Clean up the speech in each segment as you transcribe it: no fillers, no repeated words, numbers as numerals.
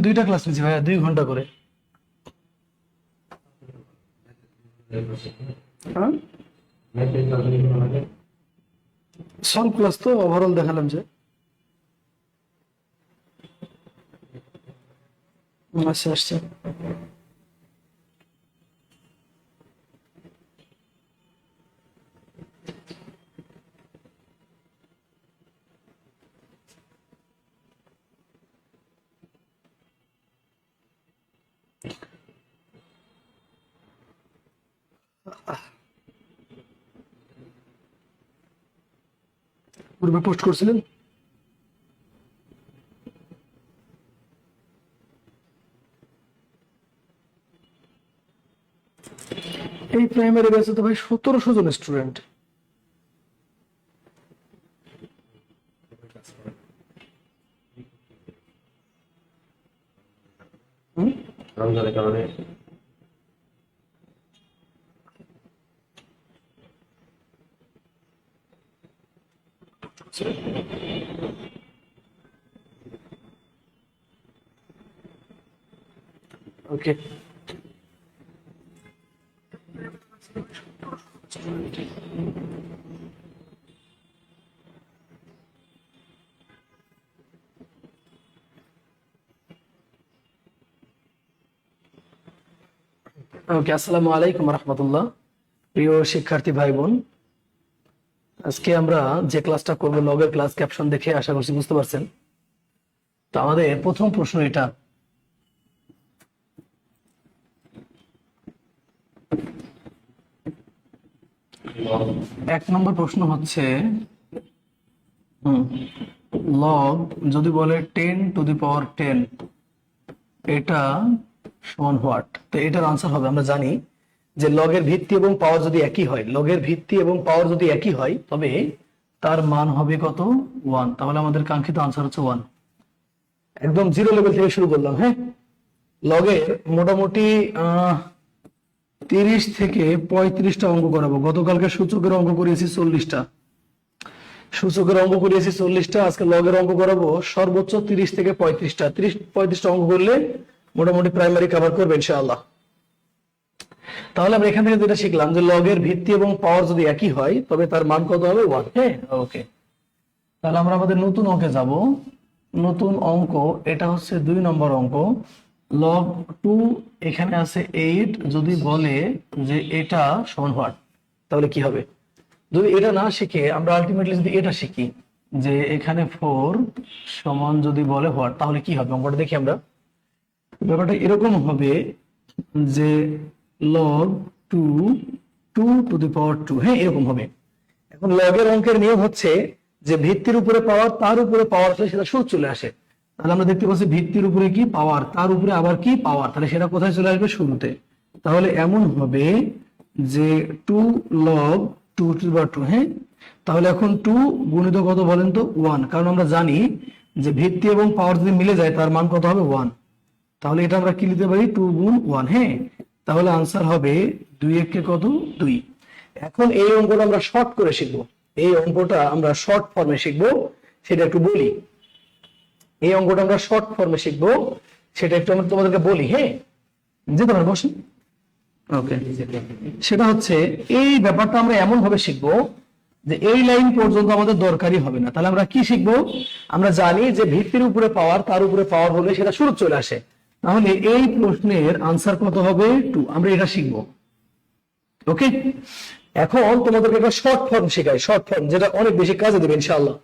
দুইটা ক্লাস নিচ্ছি ভাইয়া, 2 ঘন্টা করে। সলভ ক্লাস তো ওভারঅল দেখালাম যে। আচ্ছা আসছে। পূর্বে পোস্ট করছিলেন? এই প্রাইমারি ব্যাচে তো ভাই 1700 জন স্টুডেন্ট। রমজানের কারণে ওকে, ওকে। আসসালামু আলাইকুম রহমতুল্লাহ। প্রিয় শিক্ষার্থী ভাই বোন, আজকে আমরা যে ক্লাসটা করব লগের ক্লাস, ক্যাপশন দেখে আশা করছি বুঝতে পারছেন। তো আমাদের প্রথম প্রশ্ন এটা, এক নম্বর প্রশ্ন হচ্ছে লগ যদি বলে 10⁻10 এটা সমান হোয়াট। তো এটার আনসার হবে, আমরা জানি যে লগের ভিত্তি এবং পাওয়ার যদি একই হয়, লগের ভিত্তি এবং পাওয়ার যদি একই হয় তবে তার মান হবে কত? 1। তাহলে আমাদের কাঙ্ক্ষিত আনসার হচ্ছে 1। একদম জিরো লেভেল থেকে শুরু করলাম। হ্যাঁ, লগের মোটামুটি 30 থেকে 35টা অঙ্ক করাবো। গতকালকে সূচকের অঙ্ক করিয়েছি 40টা, সূচকের অঙ্ক করিয়েছি 40টা, আজকে লগের অঙ্ক করাবো সর্বোচ্চ 30 থেকে 35টা। 30-35টা অঙ্ক করলে মোটামুটি প্রাইমারি কভার করবে ইনশাআল্লাহ। তাহলে আমরা এখান থেকে যেটা শিখলাম যে লগের ভিত্তি এবং পাওয়ার যদি একই হয় তবে তার মান কত হবে? 1। হ্যাঁ, ওকে। তাহলে আমরা আমাদের নতুন অঙ্কে যাব। নতুন অঙ্ক, এটা হচ্ছে 2 নম্বর অঙ্ক। লগ 2 এখানে আছে 8, যদি বলে যে এটা সমান হোয়াট, তাহলে কি হবে? যদি এটা না শিখে আমরা আলটিমেটলি যদি এটা শিখি যে এখানে 4 সমান যদি বলে হোয়াট, তাহলে কি হবে? অঙ্কটা দেখি আমরা। ব্যাপারটা এরকম হবে যে লগ 2 হ্যাঁ, এরকম হবে। এখন লগের অঙ্কের নিয়ম হচ্ছে যে ভিত্তির উপরে পাওয়ার, তার উপরে পাওয়ার আসলে সেটা শুরু চলে আসে। তাহলে আমরা দেখতে পাচ্ছি ভিত্তির উপরে কি পাওয়ার, তার উপরে আবার কি পাওয়ার, তাহলে সেটা কোথায় চলে আসবে? শুরুতে। তাহলে এমন হবে যে 2 log 2⁻2। হ্যাঁ, তাহলে এখন 2 গুণিত কত বলেন তো? 1। কারণ আমরা জানি যে ভিত্তি এবং পাওয়ার যদি মিলে যায় তার মান কত হবে? 1। তাহলে এটা আমরা কি লিখতে পারি? 2 গুণ 1। হ্যাঁ, তাহলে আনসার হবে 2 একে কত? 2। এখন এই অঙ্কটা আমরা শর্ট করে শিখবো। এই অঙ্কটা আমরা শর্ট ফর্মে শিখবো, সেটা একটু বলি। এই অঙ্কটা আমরা শর্ট ফর্মে শিখবো, সেটা একটু আমরা তোমাদেরকে বলি। হ্যাঁ, যেতে পারবো, বসেন। ওকে, সেটা হচ্ছে এই ব্যাপারটা আমরা এমন ভাবে শিখবো যে এই লাইন পর্যন্ত আমাদের দরকারই হবে না। তাহলে আমরা কি শিখবো? আমরা জানি যে ভিত্তির উপরে পাওয়ার, তার উপরে পাওয়ার হলে সেটা শুরু চলে আসে। তাহলে এই প্রশ্নের আনসার কত হবে? 2। আমরা এটা শিখবো। ওকে, এখন তোমাদেরকে একটা শর্ট ফর্ম শেখাই, শর্ট ফর্ম যেটা অনেক বেশি কাজে দেবে ইনশাআল্লাহ।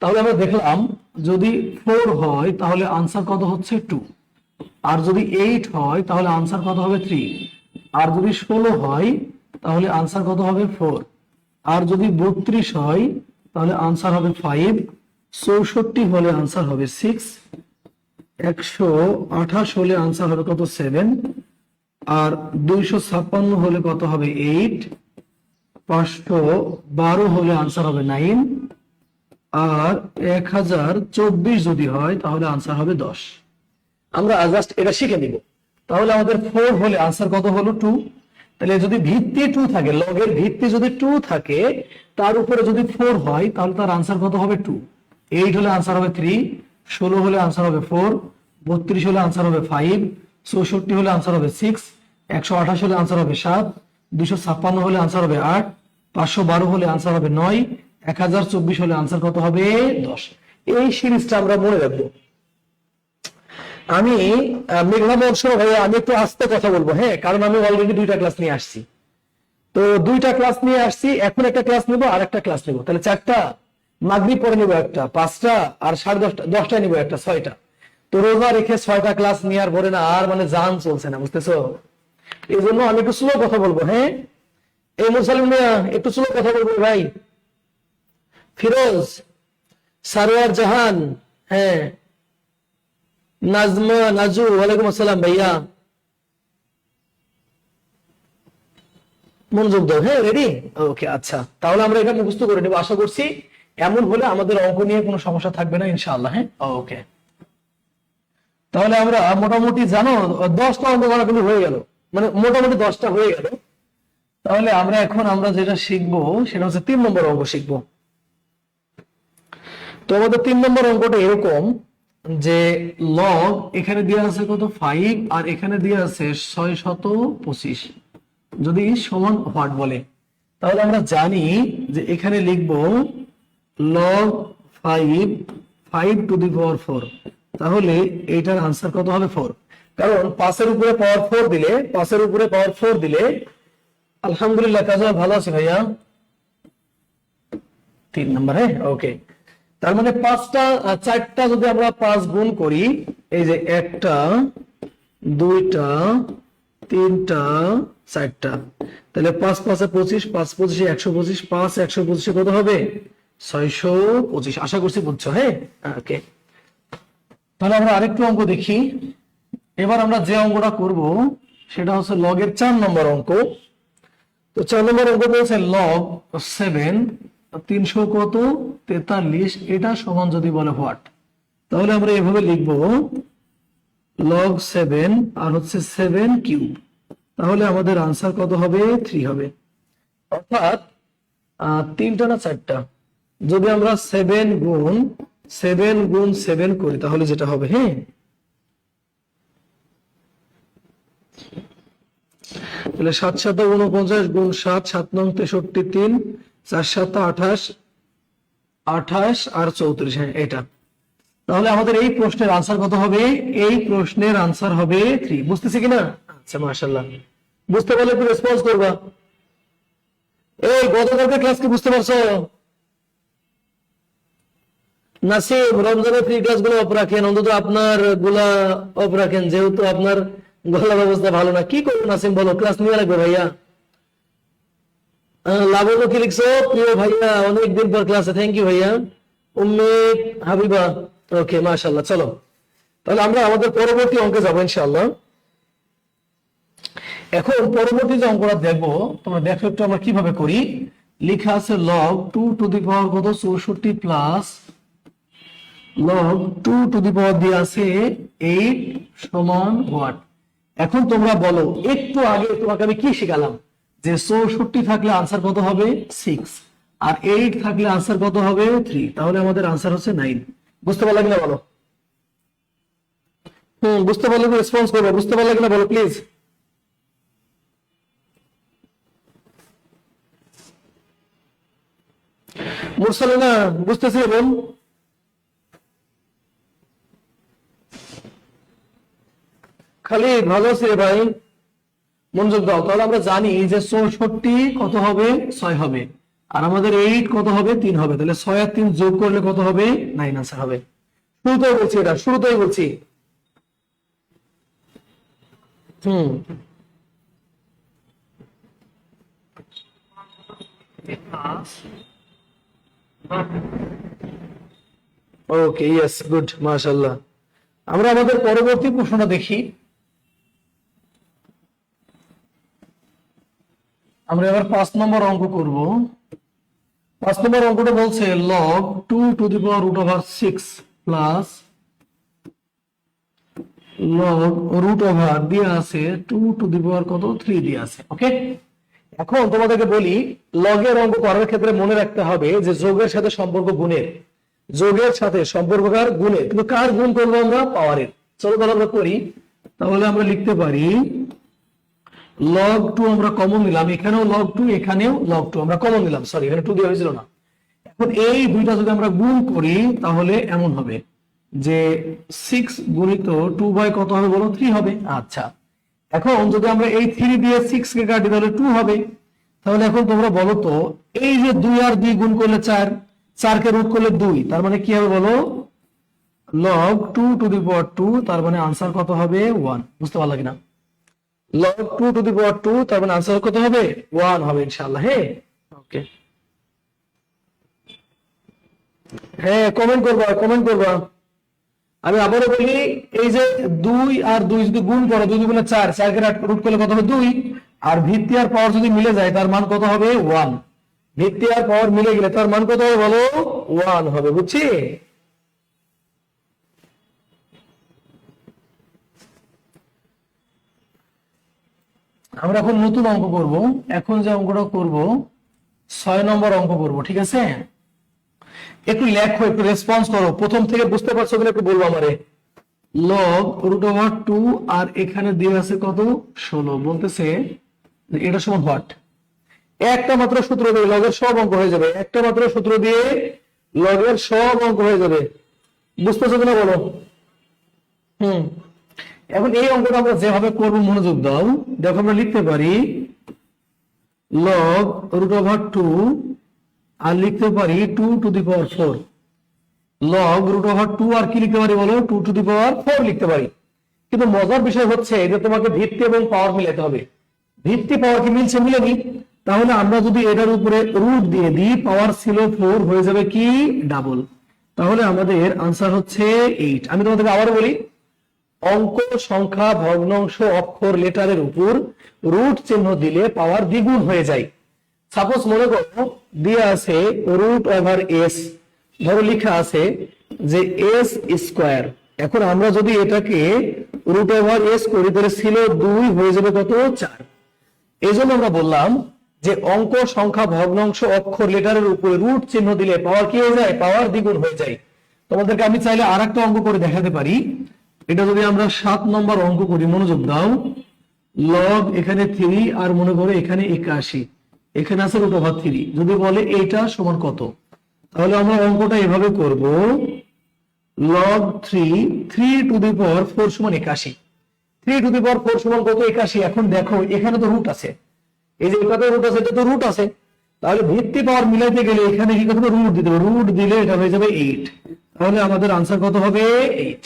তাহলে আমরা দেখলাম যদি 4 হয় তাহলে আনসার কত হচ্ছে? 2। আর যদি 8 হয় তাহলে আনসার কত হবে? 3। আর যদি 16 হয় তাহলে আনসার কত হবে? 4। আর যদি 32 হয় তাহলে আনসার হবে 5। 64 হলে আনসার হবে 6। 128 হলে আনসার হবে কত? 7। আর 256 হলে কত হবে 8, 512 হলে আনসার হবে 9, আর 1024 যদি হয় তাহলে আনসার হবে 10। আমরা জাস্ট এটা শিখে নিব। তাহলে আমাদের 4 হলে আনসার কত হলো 2। তাহলে যদি ভিত্তি 2 থাকে, লগের ভিত্তি যদি 2 থাকে, তার উপরে যদি 4 হয় তাহলে তার আনসার কত হবে 2। 8 হলে আনসার হবে 3, 16 হলে আনসার হবে 4, 32 হলে আনসার হবে 5, 64 হলে আনসার হবে 6, 128 হলে আনসার হবে 7, 256 হলে আনসার হবে 8, 512 হলে আনসার হবে 9, 1024 হলে আনসার কত হবে 10। এই সিরিজটা আমরা মনে রাখবো। আমি মেঘনা মহসর ভাইয়া, আমি একটু আস্তে কথা বলবো, হ্যাঁ, কারণ আমি অলরেডি 2টা ক্লাস নিয়ে আসছি। তো 2টা ক্লাস নিয়ে আসছি, এখন একটা ক্লাস নেবো আর একটা ক্লাস নেবো, তাহলে 4টা। মাগরিব পরে নিবো একটা, 5টা, আর 10:30, 10টায় নিবো একটা, 6টা। তো রোজা রেখে 6টা ক্লাস নেওয়ার পরে না আর মানে জান চলছে না, বুঝতেছো? এই জন্য আমি একটু স্লো কথা বলবো, হ্যাঁ। এই মুসলিম একটু স্লো কথা বলবো ভাই। ফিরোজ, সারোয়ার জাহান, হ্যাঁ, নাজমা, নাজু, ওয়ালাইকুম আসসালাম ভাইয়া, মনোযোগ দাও, হ্যাঁ, রেডি, ওকে, আচ্ছা। তাহলে আমরা এটা মুখস্থ করে নেবো, আশা করছি এমন হলে আমাদের অঙ্ক নিয়ে কোনো সমস্যা থাকবে না ইনশাআল্লাহ, হ্যাঁ, ওকে। তাহলে আমরা মোটামুটি জানো 10টা অঙ্ক করা কিন্তু হয়ে গেল, মানে মোটামুটি 10টা হয়ে গেল। তাহলে আমরা যেটা শিখবো সেটা হচ্ছে 3 নম্বর অঙ্ক শিখবো। তো আমাদের 3 নম্বর অঙ্কটা এরকম যে লগ এখানে দেওয়া আছে কত 5, আর এখানে দেওয়া আছে 625, যদি সমান হোয়াট বলে, তাহলে আমরা জানি যে এখানে লিখবো log 5 to the power 4। তাহলে এইটার আনসার কত হবে 4, কারণ 5-এর উপরে পাওয়ার 4 দিলে, 5-এর উপরে পাওয়ার 4 দিলে, আলহামদুলিল্লাহ কাজে ভালো আছে ভাইয়া, 3 নম্বর, হ্যাঁ, ওকে। তার মানে 4টা যদি আমরা 5 গুণ করি, এই যে 1টা, 2টা, 3টা, 4টা, তাহলে 5 5 25, 5 25 125, 5 125 কত হবে 625। আশা করছি বুঝছো, হ্যাঁ, ওকে। তাহলে আমরা আরেকটু অঙ্ক দেখি। এবার আমরা যে অঙ্কটা করব সেটা হচ্ছে লগের 4 নম্বর অঙ্ক। তো 4 নম্বর অঙ্ক বলছে লগ 7 300 কত 43, এটা সমান যদি বলে হোয়াট, তাহলে আমরা এভাবে লিখব log 7 আর হচ্ছে 7 কিউব, তাহলে আমাদের আনসার কত হবে 3 হবে। অর্থাৎ 3টা না 4টা, যদি আমরা 7 গুণ 7 করি তাহলে যেটা হবে, হ্যাঁ, তাহলে 7 7 49 গুণ 7, 7 9 63, 3 4 7 28, 28 আর 34, হ্যাঁ, এটা। তাহলে আমাদের এই প্রশ্নের আনসার কত হবে? এই প্রশ্নের আনসার হবে 3। বুঝতেছি কিনা? আচ্ছা, মাশাআল্লাহ। বুঝতে পারলে একটু রেসপন্স করবা। এই গতকালকে ক্লাস কি বুঝতে পারছো? নাসিম, রমজানের ফ্রি ক্লাস গুলো অফ রাখেন, অন্তত আপনার গুলা অফ রাখেন, যেহেতু আপনার গলার অবস্থা ভালো না। কি করবো নাসিম, বলো, ক্লাস নিয়ে রাখবে ভাইয়া। লাবণ্য কি লিখছো? প্রিয় ভাইয়া, অনেকদিন পর ক্লাসে, থ্যাংক ইউ ভাইয়া। উম্মে হাবিবা, ওকে, মাশাআল্লাহ। চলো তাহলে আমরা আমাদের পরবর্তী অঙ্কে যাবো ইনশাআল্লাহ। এখন পরবর্তী যে অঙ্কটা দেখবো, তোমরা দেখো একটু আমরা কিভাবে করি। লেখা আছে log 2 টু দি পাওয়ার কত 64 প্লাস log 2 টু দি পাওয়ার দিয়ে আছে 8 সমান হোয়াট। এখন তোমরা বলো, একটু আগে তোমাকে আমি কি শিখালাম, যে 64 থাকলে আনসার কত হবে 6, আর 8 থাকলে আনসার কত হবে 3, তাহলে আমাদের আনসার হচ্ছে 9। বুঝতে পারলে কিনা বলো? বুঝতে পারলে রেসপন্স করবে। বুঝতে পারলে কিনা বলো প্লিজ। মুরসালিনা, বুঝতেছি বোন? খালি ভালো আছে ভাই, মনোযোগ দাও। তাহলে আমরা জানি যে 64 কত হবে 6 হবে, আর আমাদের 8 কত হবে 3 হবে, তাহলে 6 আর 3 যোগ করলে কত হবে 9 আনসার হবে। শুরুতেই বলছি, এটা শুরুতেই বলছি। ওকে, ইয়েস, গুড, মাশাআল্লাহ। আমরা আমাদের পরবর্তী প্রশ্নটা দেখি। আমরা এবার 5 নম্বর অঙ্ক করব। 5 নম্বর অঙ্কটা বলছে log 2 to the power root over 6 plus log root over দিয়ে আছে 2 to the power কত 3 দিয়ে আছে। ওকে, এখন তোমাদেরকে বলি লগের অঙ্ক করার ক্ষেত্রে মনে রাখতে হবে যে যোগের সাথে সম্পর্ক গুণের, যোগের সাথে সম্পর্ক কার গুণের, কিন্তু কার গুণ করবো আমরা পাওয়ারের। চলো তাহলে আমরা করি। তাহলে আমরা লিখতে পারি log 2 আমরা কমন নিলাম, এখানেও log 2 এখানেও log 2 আমরা কমন নিলাম, সরি এখানে 2 দেওয়া হয়েছিল না। এখন এই দুইটা যদি আমরা গুণ করি তাহলে এমন হবে যে 6 গুণিত 2 বাই কত হবে বলো 3 হবে। আচ্ছা, এখন যদি আমরা এই 3 দিয়ে 6 কে কাটি তাহলে 2 হবে। তাহলে এখন তোমরা বলো তো এই যে 2 আর 2 গুণ করলে 4, 4 কে রুট করলে 2, তার মানে কি হবে বলো log 2 to the power 2, তার মানে আনসার কত হবে 1। বুঝতে পারলা কিনা? log 2 to the power 2 তার মানে আনসার কত হবে 1 হবে ইনশাআল্লাহ। ওকে, হ্যাঁ কমেন্ট করবা, কমেন্ট করবা। আমি আবারও বলি এই যে 2 আর 2 যদি গুণ করো 2 গুণে 4, 4 কে রুট করলে কত হবে 2, আর ভিত্তি আর পাওয়ার যদি মিলে যায় তার মান কত হবে 1। ভিত্তি আর পাওয়ার মিলে গেলে তার মান কত হবে বলো 1 হবে। বুঝছি? আমরা এখন নতুন অঙ্ক করব। এখন যে অঙ্কটা করব 6 নম্বর অঙ্ক করব, ঠিক আছে? একটু লেখো, একটু রেসপন্স করো, প্রথম থেকে বুঝতে পারছো কিনা একটু বলবো আমারে। log root over 2 আর এখানে দিয়ে আছে কত 16, বলতেছে যে এটা সমান হোয়াট। একটা মাত্র সূত্র দিয়ে লগের সব অঙ্ক হয়ে যাবে, একটা মাত্র সূত্র দিয়ে লগের সব অঙ্ক হয়ে যাবে। বুঝতেছো কিনা বলো? এখন এই অঙ্কটা আমরা যেভাবে করবো মনোযোগ দাও। দেখো আমরা লিখতে পারি log root over 2 আর লিখতে পারি 2 to the power 4। log root over 2 আর কি লিখতে পারি বলো 2 to the power 4 লিখতে পারি। কিন্তু মজার বিষয় হচ্ছে যে তোমাকে ভিত্তি এবং পাওয়ার মিলাতে হবে। ভিত্তি পাওয়ার কি মিলছে? মিলেনি। তাহলে আমরা যদি এটার উপরে রুট দিয়ে দিই, পাওয়ার ছিল 4 হয়ে যাবে কি ডাবল। তাহলে আমাদের আনসার হচ্ছে 8। আমি তোমাদেরকে আবার বলি, অঙ্ক সংখ্যা ভগ্নাংশ অক্ষর লেটারের উপর রুট চিহ্ন দিলে পাওয়ার দ্বিগুণ হয়ে যায়। সাপোজ মনে করো দিয়ে আছে রুট ওভার এস, ধরো লেখা আছে যে এস স্কোয়ার। এখন আমরা যদি এটাকে রুট ওভার এস করি তাহলে ছিল 2 হয়ে যাবে কত 4। এই জন্য আমরা বললাম যে অঙ্ক সংখ্যা ভগ্নাংশ অক্ষর লেটারের উপরে রুট চিহ্ন দিলে পাওয়ার কি হয়ে যায়? পাওয়ার দ্বিগুণ হয়ে যায়। তোমাদেরকে আমি চাইলে আরেকটা অঙ্ক করে দেখাতে পারি। এটা যদি আমরা 7 নম্বর অঙ্ক করি, মনোযোগ দাও। লগ এখানে 3 আর মনে করো এখানে 81, এখানে আছে রুট ওভার 3। যদি বলে এইটা সমান কত, তাহলে আমরা অঙ্কটা এভাবে করব log 3 টু দি পাওয়ার 4 সমান 81। 3 টু দি পাওয়ার 4 সমান কত 81। এখন দেখো এখানে তো রুট আছে, এই যে এটাতে রুট আছে, এটা তো রুট আছে। তাহলে ভিত্তি পাওয়ার মিলাইতে গেলে এখানে কি করতে হবে? রুট দিতে হবে। রুট দিলে এটা হয়ে যাবে 8। তাহলে আমাদের আনসার কত হবে 8।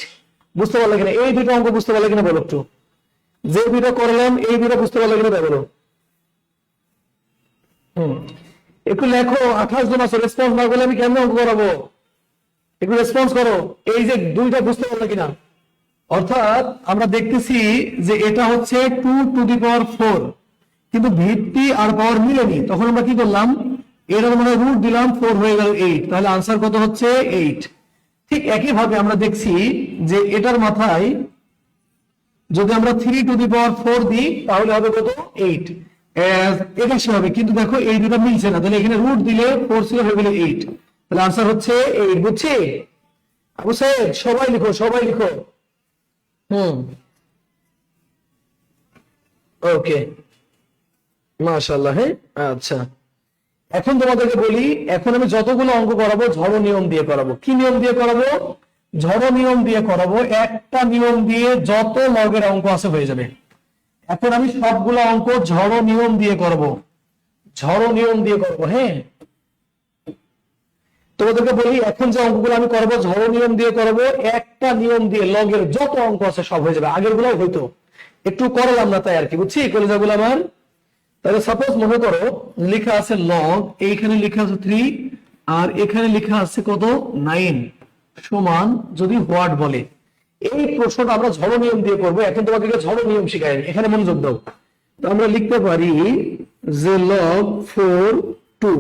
বুঝতে পারলে কিনা? এই দুটো অঙ্ক বুঝতে পারলে কিনা বলো একটু? যে দুটো করলাম এই দুটো বুঝতে পারলে কিনা বলো? একটু লেখো। 28 জন আছে, রেসপন্স না করলে আমি কেমন অঙ্ক করাবো? একটু রেসপন্স করো। এই যে দুইটা বুঝতে পারলে কিনা? অর্থাৎ আমরা দেখতেছি যে এটা হচ্ছে 2 টু দি পাওয়ার 4, কিন্তু ভিত্তি আর পাওয়ার মিলেনি। তখন আমরা কি করলাম? এর মানে রুট দিলাম, 4 হয়ে গেল 8। তাহলে আনসার কত হচ্ছে 8। ঠিক একই ভাবে আমরা দেখছি যে এটার মাথায় যদি আমরা 3 টু দি পাওয়ার 4 দিই তাহলে হবে কত 8, 81 হবে। কিন্তু দেখো এই দুটো মিলছে না, তাহলে এখানে রুট দিলে 4 ছিল হয়ে গেল 8। তাহলে আনসার হচ্ছে 8। বুঝছি? আবু সাহেব সবাই লিখো, সবাই লিখো। ওকে, মাশাআল্লাহ। হ্যাঁ, আচ্ছা, এখন তোমাদেরকে বলি, এখন আমি যতগুলো অঙ্ক করাবো ঝড়ো নিয়ম দিয়ে করাবো। কি নিয়ম দিয়ে করাবো? ঝড়ো নিয়ম দিয়ে করাবো। একটা নিয়ম দিয়ে যত লগের অঙ্ক আছে হয়ে যাবে। এখন আমি সবগুলো অঙ্ক ঝড়ো নিয়ম দিয়ে করব, ঝড়ো নিয়ম দিয়ে করবো। হ্যাঁ, তোমাদেরকে বলি এখন যে অঙ্কগুলো আমি করবো ঝড়ো নিয়ম দিয়ে করবো। একটা নিয়ম দিয়ে লগের যত অঙ্ক আছে সব হয়ে যাবে। আগের গুলো হইতো একটু করলাম না তাই আর কি। বুঝছি কলেজাগুলো আমার? তাহলে সাপোজ মনে করো লেখা আছে লগ, এইখানে লেখা আছে 3 আর এখানে লেখা আছে কত 9 সমান যদি হোয়াট বলে। এই প্রশ্নটা আমরা ঝড়ো নিয়ম দিয়ে করবো। এখন তোমাদেরকে ঝড়ো নিয়ম শিখাই, এখানে মনোযোগ দাও। তো আমরা লিখতে পারি যে লগ 4 2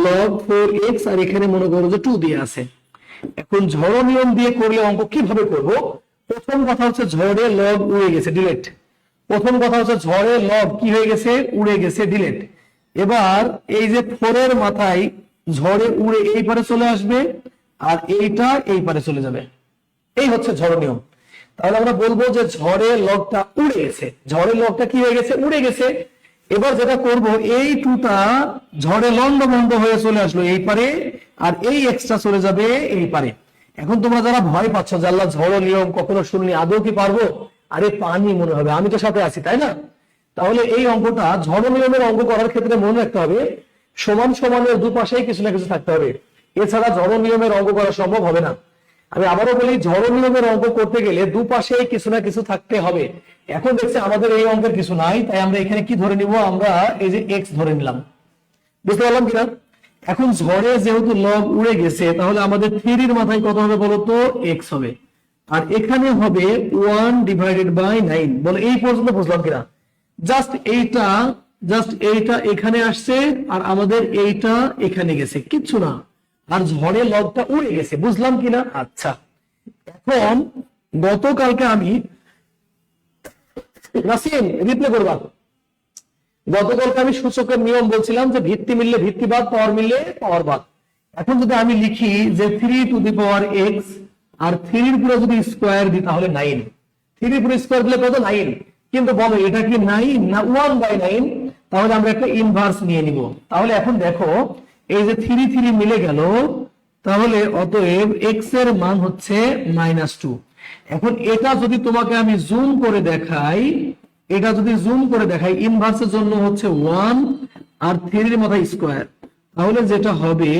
লগ 4x আর এখানে মনে করো যে 2 দিয়ে আছে। এখন ঝড় নিয়ম দিয়ে করলে অঙ্ক কিভাবে করব? প্রথম কথা হচ্ছে ঝড়ে লগ উড়ে গেছে, ডিলেট। প্রথম কথা হচ্ছে ঝড়ে লগ কি হয়ে গেছে? উড়ে গেছে, ডিলেট। এবার এই যে 4 এর মাথায় ঝড়ে উড়ে এই পারে চলে আসবে আর এইটা এই পারে চলে যাবে। এই হচ্ছে ঝড় নিয়ম। তাহলে আমরা বলবো যে ঝড়ে লগটা উড়ে গেছে। ঝড়ের লগটা কি হয়ে গেছে? উড়ে গেছে। এবার যেটা করব, এই টুটা ঝড়ে লন্ড বন্ধ হয়ে চলে আসলো এই পারে আর এই এক্সট্রা চলে যাবে এই পারে। এখন তোমরা যারা ভয় পাচ্ছ যে আল্লাহ ঝড় নিয়ম কখনো শুননি, আদৌ কি পারবো? আরে পানি মনে হবে, আমি তো সাথে আছি, তাই না? তাহলে এই অঙ্কটা ঝড় নিয়মের অঙ্ক করার ক্ষেত্রে মনে রাখতে হবে সমান সমানের দুপাশেই কিছু না কিছু থাকতে হবে, এছাড়া ঝড় নিয়মের অঙ্ক করা সম্ভব হবে না। আমি আবারও বলি, ঝড় নিয়মের অঙ্ক করতে গেলে দুপাশেই কিছু না কিছু থাকতে হবে। এখন দেখছি আমাদের এই অঙ্কের কিছু নাই, তাই আমরা এখানে কি ধরে নিব? আমরা এই যে এক্স ধরে নিলাম। বুঝতে পারলাম কিনা? এখন ঝড়ে যেহেতু লগ উড়ে গেছে, তাহলে আমাদের 3 এর মাথায় কত হবে বলতো? এক্স হবে। আর এখানে হবে 1/9। বলে এই পর্যন্ত বুঝলাম কিনা? জাস্ট এইটা এখানে আসছে আর আমাদের এইটা এখানে গেছে, কিচ্ছু না। আর ঝড়ে লগটা উড়ে গেছে, বুঝলাম কিনা? আচ্ছা, এখন গতকালকে আমি নাসিম রিপ্লে করবা, গতকালকে আমি সূচকের নিয়ম বলছিলাম যে ভিত্তি মিললে ভিত্তি বাদ, পাওয়ার মিললে পাওয়ার বাদ। এখন যদি আমি লিখি যে 3 x আর 3 এর পুরো যদি স্কোয়ার দিই তাহলে 9। 3 এর পুরো স্কোয়ার দিলে কত? 9। কিন্তু বলো এটা কি 9 না 1/9? তাহলে আমরা একটা ইনভার্স নিয়ে নিব। তাহলে এখন দেখো এই যে 3 মিলে গেল, তাহলে অতএব x এর মান হচ্ছে -2। এখন এটা যদি তোমাকে আমি জুম করে দেখাই, ইনভার্সের জন্য হচ্ছে 1 আর 3 এর মাথায় স্কোয়ার, তাহলে যেটা হবে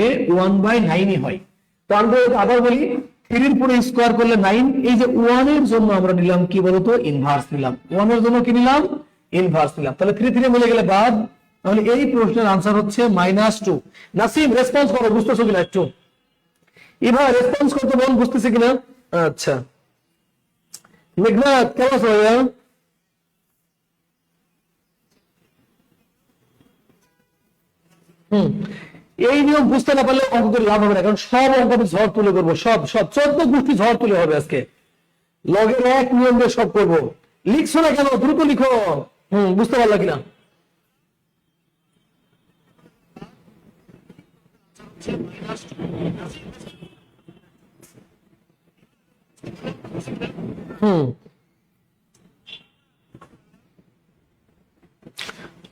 1/9 হয়। তো আমরা আবার বলি 3 এর পুরো স্কোয়ার করলে 9। এই যে 1 এর জন্য আমরা নিলাম কি বলতো? ইনভার্স নিলাম। 1 এর জন্য কি নিলাম? ইনভার্স নিলাম। তাহলে 3 মিলে গেলে বাদ। তাহলে এই প্রশ্নের আনসার হচ্ছে -2। নাসিম রেসপন্স করো, বুঝতেছো কিনা একটু? এবার রেসপন্স করতে বল, বুঝতেছে কিনা? আচ্ছা, মেঘনাথ কেমন আছো ভাইয়া? এই নিয়ম বুঝতে না পারলে অঙ্ক করে লাভ হবে না, কারণ সব অঙ্ক আমি ঝড় তুলে করবো, সব 14 গোষ্ঠী ঝড় তুলে হবে আজকে। লগের এক নিয়ম দিয়ে সব করবো। লিখছো না কেন? দ্রুত লিখো। বুঝতে পারলা কিনা?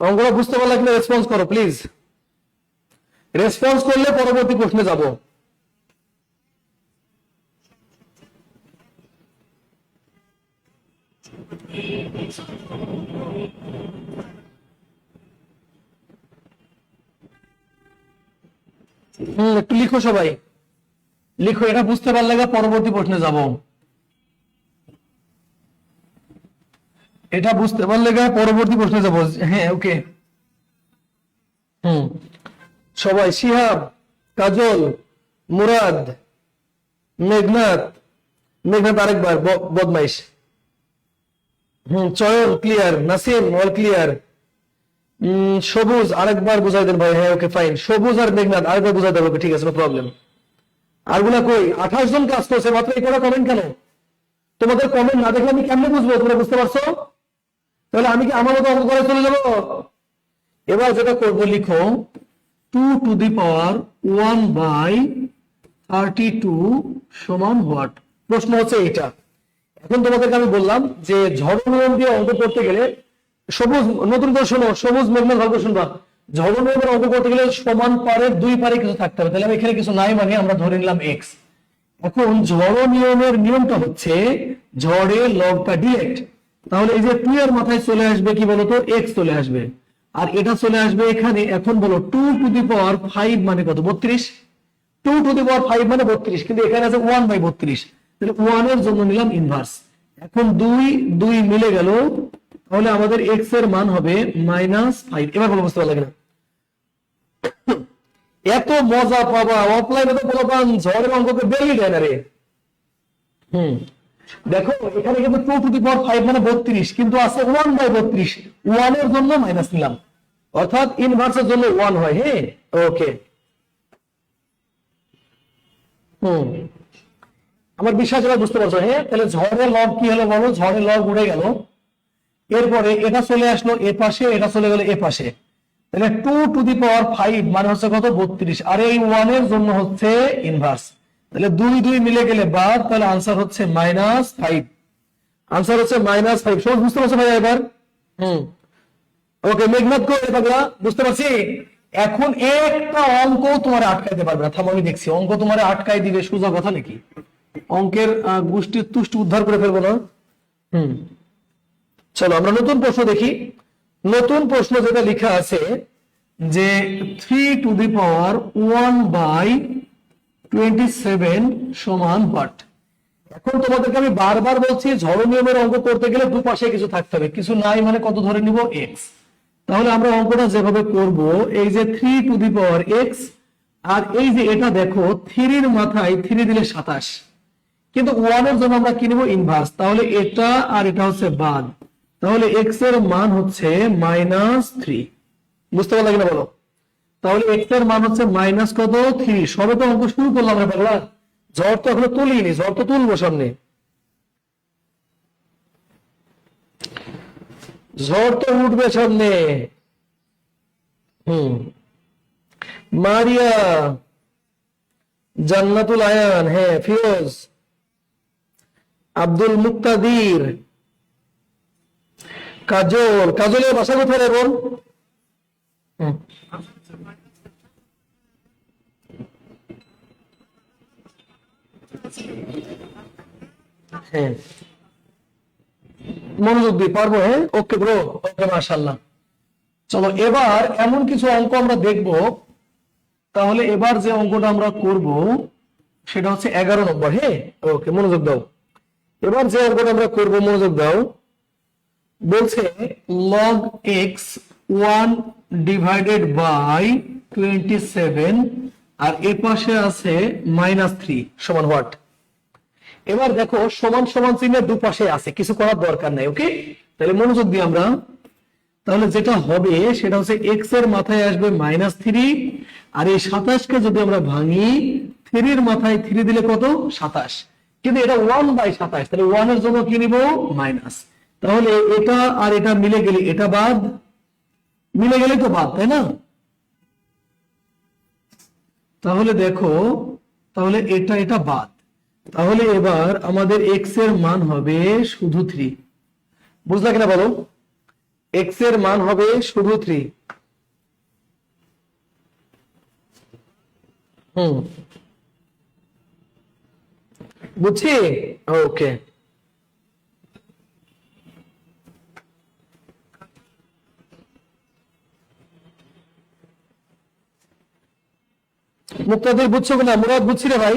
অঙ্কটা বুঝতে পারলা কিনা? রেসপন্স করো প্লিজ। রেসপন্স করলে পরবর্তী প্রশ্নে যাব। একটু লিখো সবাই, লিখো। এটা বুঝতে পারলে পরবর্তী প্রশ্নে যাব। এটা বুঝতে পারলে পরবর্তী প্রশ্নে যাব। হ্যাঁ, ওকে। সবাই, শিহাব, কাজল, মুরাদ, মেঘনাথ আরেকবার বদমাইশ। চয়ন ক্লিয়ার, নাসিম অল ক্লিয়ার। সবুজ আরেকবার বুঝাই দেন ভাই। হ্যাঁ, ওকে ফাইন। সবুজ আর মেঘনাথ আরেকবার বুঝাই দেন, ওকে ঠিক আছে, নো প্রবলেম। আরগুলা কই? 28 জন কাজ করছে মাত্র। এই কটা কমেন্ট কেন? তোমাদের কমেন্ট না দেখলে আমি কেমনে বুঝবো তোমরা বুঝতে পারছো? তাহলে আমি কি আমার মতো অঙ্ক করে চলে যাবো? এবার যেটা করবো, লিখো 2^1/32 সমান হোয়াট? প্রশ্ন হচ্ছে এইটা। এখন তোমাদেরকে আমি বললাম যে ঝড় নিয়ম দিয়ে অঙ্ক করতে গেলে, সবুজ নতুন করে শোনো, সবুজ মেঘনাথ ভালো করে শুনবা। ঝড় নিয়মের অঙ্ক করতে গেলে সমান পারের দুই পারে কিছু থাকতে হবে। তাহলে আমি এখানে কিছু নাই, মানে আমরা ধরে নিলাম এক্স। এখন ঝড় নিয়মের নিয়মটা হচ্ছে ঝড়ে লগটা ডিরেক্ট। তাহলে এই যে 2 এর মাথায় চলে আসবে কি বলতো? এক্স চলে আসবে, আর এটা চলে আসবে এখানে। এখন বলো 2^5 মানে কত? 32। 2^5 মানে 32, কিন্তু এখানে আছে 1/32। তাহলে 1 এর জন্য নিলাম ইনভার্স। এখন 2 মিলে গেল, তাহলে আমাদের এক্স এর মান হবে -5। এবার বলো বুঝতে পারলে কিনা? এত মজা পাবা অফলাইনে, তো বলবান ঝড়ের অঙ্ককে বেরিয়ে দেয় না রে। দেখো এখানে কিন্তু 2^5 মানে 32, কিন্তু আছে 1/32। 1 এর জন্য মাইনাস নিলাম। অর্থাৎ ইনভার্সের জন্য 1 হয়। হ্যাঁ, ওকে। আমার বিশ্বাস এবার বুঝতে পারছো। হ্যাঁ, তাহলে ঝড়ের লব কি হলো বলো? ঝড়ের লব উড়ে গেল, এরপরে এটা চলে আসলো এ পাশে, এটা চলে গেল এ পাশে, তাহলে 2⁵ মানে হচ্ছে কত? 32। আর এই 1 এর জন্য হচ্ছে ইনভার্স, তাহলে 2 2 মিলে গেলে বাদ, তাহলে আনসার হচ্ছে -5। আনসার হচ্ছে -5। সব বুঝতে পারছো ভাই এবার? ওকে, মেঘনাথ কো পাগলা, বুঝতে পারছি। এখন একটা অঙ্ক তোমার আটকাইতে পারবে না। থামো, আমি দেখছি অঙ্ক তোমার আটকাই দিবে, সোজা কথা নাকি? অঙ্কের গোষ্ঠীর তুষ্ট উদ্ধার করে ফেলবো না। চলো আমরা নতুন প্রশ্ন দেখি। নতুন প্রশ্ন যেটা লেখা আছে যে 3⁻1/27 সমান হোয়াট? এখন তোমাদেরকে আমি বারবার বলছি, ঝড় নিয়মের অঙ্ক করতে গেলে দুপাশে কিছু থাকতে হবে, কিছু নাই মানে কত ধরে নিব? এক্স। তাহলে আমরা অঙ্কটা যেভাবে করব, এই যে 3⁻x, আর এই যে এটা দেখো 3 এর মাথায় 3 দিলে 27, কিন্তু 1 এর জন্য আমরা কি নিব? ইনভার্স। তাহলে এটা আর এটা হচ্ছে বাদ, তাহলে x এর মান হচ্ছে -3। বুঝতে পারলে কিনা বলো? তাহলে x এর মান হচ্ছে মাইনাস কত? 3। সবে তো অঙ্ক শুরু করলাম আমরা পাগলা, ঝড় তো এখনো তুলিনি, ঝড় তো তুলবো সামনে, ঝড় তো উঠবে সামনে। মারিয়া, জান্নাতুল আয়ান, হ্যাঁ, ফিরোজ, আব্দুল মুক্তাদির, কাজল। কাজলের বাসা কোথায় রে বোন? হ্যাঁ, মনোযোগ দিয়ে পারবো। হ্যাঁ, ওকে ব্রো, ওকে, মাশাআল্লাহ। চলো এবার এমন কিছু অঙ্ক আমরা দেখব। তাহলে এবার যে অঙ্কটা আমরা করব সেটা হচ্ছে 11 নম্বর। হ্যাঁ, ওকে, মনোযোগ দাও। এবার যে অঙ্কটা আমরা করব, মনোযোগ দাও। বলছে log x 1/27, আর এ পাশে আছে -3 সমান হোয়াট? এবার দেখো সমান সমান চিহ্নের দুপাশে আছে, কিছু করার দরকার নাই। ওকে, তাহলে মনোযোগ দিই আমরা। তাহলে যেটা হবে সেটা হচ্ছে x এর মাথায় আসবে -3, আর এই 27 কে যদি আমরা ভাঙি, 3 এর মাথায় 3 দিলে কত? 27, কিন্তু এটা 1/27, তাহলে 1 এর জন্য কি নিব? মাইনাস। তাহলে এটা আর এটা মিলে গেলে এটা বাদ, মিলে গেলে তো বাদ, তাই না? তাহলে দেখো, তাহলে এটা এটা বাদ, তাহলে এবার আমাদের x এর মান হবে শুধু 3। বুঝলা কিনা বলো? x এর মান হবে শুধু 3। বুঝছি? ওকে, মুক্তাদির বুঝছো কিনা? মুরাদ বুঝছি রে ভাই।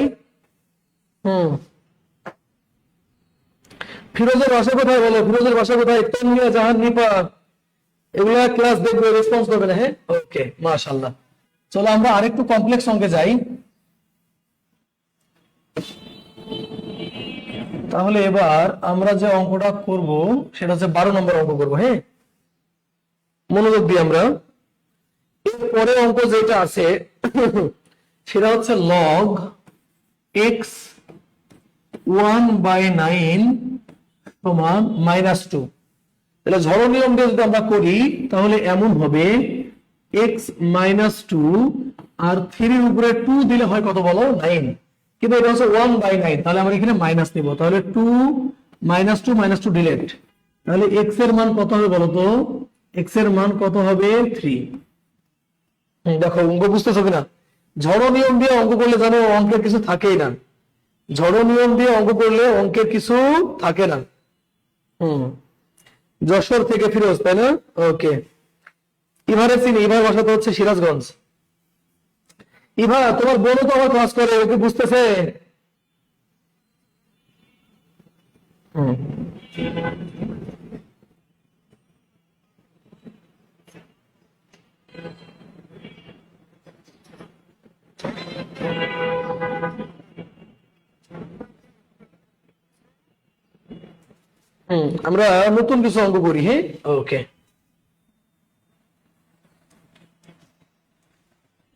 ফিরোজের বাসা কোথায় বলো? ফিরোজের বাসা কোথায়? তানমিয়া জাহান, নিপা, এগুলা ক্লাস দেখবে, রেসপন্স করবে না। হ্যাঁ, ওকে, মাশাআল্লাহ। চলো আমরা আরেকটু কমপ্লেক্স অঙ্কে যাই। তাহলে এবার আমরা যে অঙ্কটা করব সেটা হচ্ছে 12 নম্বর অঙ্ক করব। হ্যাঁ, মনোযোগ দিই আমরা। এরপরে অঙ্ক যেটা আছে সেটা হচ্ছে log x 1/9 সমান -2। তাহলে ঝড় নিয়ম দিয়ে যদি আমরা করি তাহলে এমন হবে x -2, আর 3 এর উপরে 2 দিলে হয় কত বলো? 9, কিন্তু এটা হচ্ছে 1/9, তাহলে আমরা এখানে মাইনাস নিব। তাহলে 2 -2 ডিলেট, তাহলে x এর মান কত হবে বলো তো? x এর মান কত হবে? 3। দেখো অঙ্ক বুঝতেছো কিনা? ঝড় নিয়ম দিয়ে অঙ্ক করলে জানো অঙ্কের কিছু থাকেই না। ঝড় নিয়ম দিয়ে অঙ্ক করলে অঙ্কের কিছু থাকে না। যশোর থেকে ফিরোজ, তাই না? ওকে, ইভারে চিনি, ইভার বাসা তো হচ্ছে সিরাজগঞ্জ। ইভা, তোমার বোনও তো আমার ক্লাস করে, ওকে বুঝতেছে? আমরা নতুন কিছু অঙ্ক করি। হ্যাঁ, ওকে,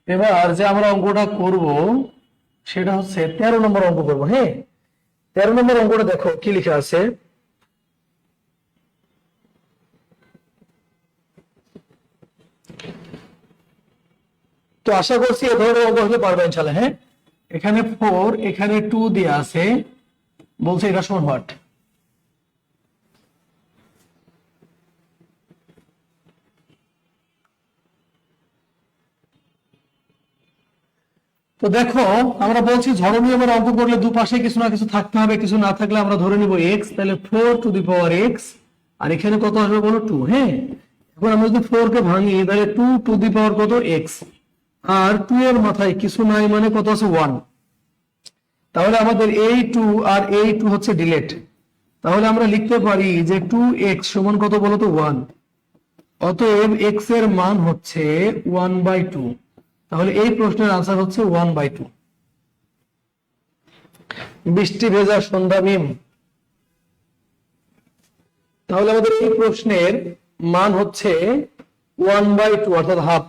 এবার যে আমরা অঙ্কটা করব সেটা হচ্ছে 13 নম্বর অঙ্ক করব। হ্যাঁ, 13 নম্বর অঙ্কটা দেখো কি লেখা আছে। তো আশা করছি এ ধরনের অঙ্ক হতে পারবে ইনশাআল্লাহ। হ্যাঁ, এখানে 4 এখানে 2 দেয়া আছে, বলছে এটা সমান হোয়াট। তো দেখো আমরা বলছি ঝড় নিয়মের অঙ্ক করলে দুপাশে কিছু না কিছু থাকতে হবে, কিছু না থাকলে আমরা ধরে নিব এক্স, তাহলে 4 টু দি পাওয়ার এক্স, আর এখানে কত আসবে বলো 2। হ্যাঁ, এখন আমরা যদি 4 কে ভাঙি তাহলে 2 টু দি পাওয়ার কত এক্স, আর 2 এর মাথায় কিছু নাই মানে কত আছে 1। তাহলে আমাদের এই 2 আর এই 2 হচ্ছে ডিলেট। তাহলে আমরা লিখতে পারি যে 2x সমান কত বলো তো 1। অতএব x এর মান হচ্ছে 1/2। তাহলে এই প্রশ্নের আনসার হচ্ছে 1/2। বৃষ্টি ভেজা সন্ধ্যা মিম। তাহলে আমাদের এই প্রশ্নের মান হচ্ছে 1/2 অর্থাৎ হাফ।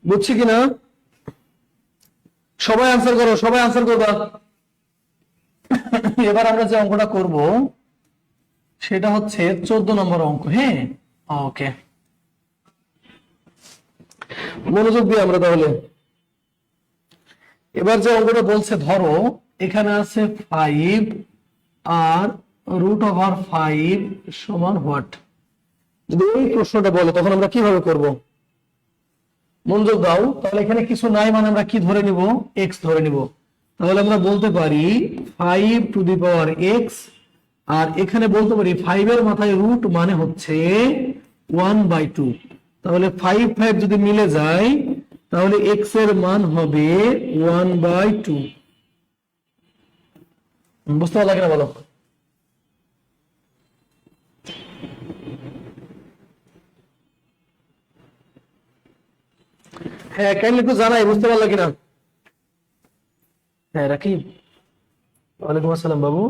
বুঝছি কিনা? সবাই আনসার করো, সবাই আনসার করবা। এবার আমরা যে অঙ্কটা করব সেটা হচ্ছে 14 নম্বর অঙ্ক। হ্যাঁ, ওকে, মনোযোগ দিয়ে আমরা তাহলে এবার যে অঙ্কটা বলছে, ধরো এখানে আছে 5 আর √5 সমান হোয়াট। যদি এই প্রশ্নটা বলে তখন আমরা কিভাবে করব? মনোযোগ দাও। তাহলে এখানে কিছু নাই মানে আমরা কি ধরে নিব? এক্স ধরে নিব। তাহলে আমরা বলতে পারি 5 টু দি পাওয়ার এক্স, আর এখানে বলতে পারি 5 এর মাথায় রুট মানে হচ্ছে 1/2। তাহলে 5 5 যদি মিলে যায় তাহলে এক্স এর মান হবে 1/2। বুঝতে পারলা কিনা বলো? হ্যাঁ, কাইন্ডলি একটু জানাই বুঝতে পারলা কিনা। হ্যাঁ রাকিব, ওয়ালাইকুম আসসালাম বাবু।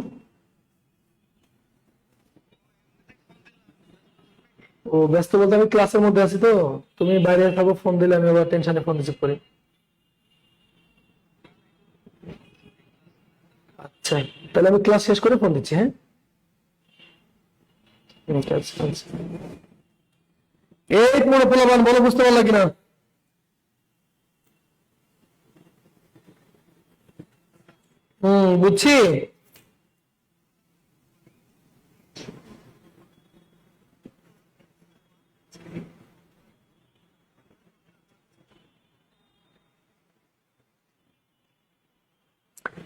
ও ব্যস্ত বলতে আমি ক্লাসের মধ্যে আছি, তো তুমি বাইরে থাকো, ফোন দিলে আমি আবার টেনশনে ফোন রিসিভ করি। আচ্ছা, তাহলে আমি ক্লাস শেষ করে ফোন দিচ্ছি। হ্যাঁ, ঠিক আছে, আচ্ছা। এই পুরো পোলাপান বলো, বুঝতে পারলা কিনা? বুঝছি।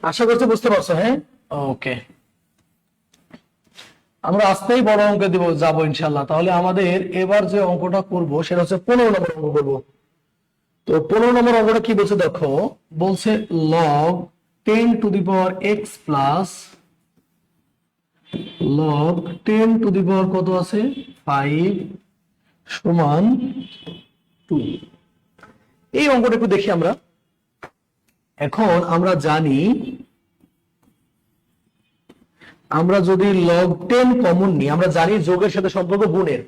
আশা করছি বুঝতে পারছো। হ্যাঁ, ওকে, আমরা আজকেই বড় অঙ্কে দিব যাবো ইনশাল্লাহ। তাহলে আমাদের এবার যে অঙ্কটা করব সেটা হচ্ছে 15 নম্বর অঙ্ক করব। তো 15 নম্বর অঙ্কটা কি বলছে দেখো, বলছে log 10 to the power x plus log 10 to the power কত আছে 5 সমান 2। এই অঙ্কটা একটু দেখি আমরা। এখন আমরা জানি আমরা যদি log 10 কমন নিই, আমরা জানি যোগের সাথে সম্পর্ক গুণের।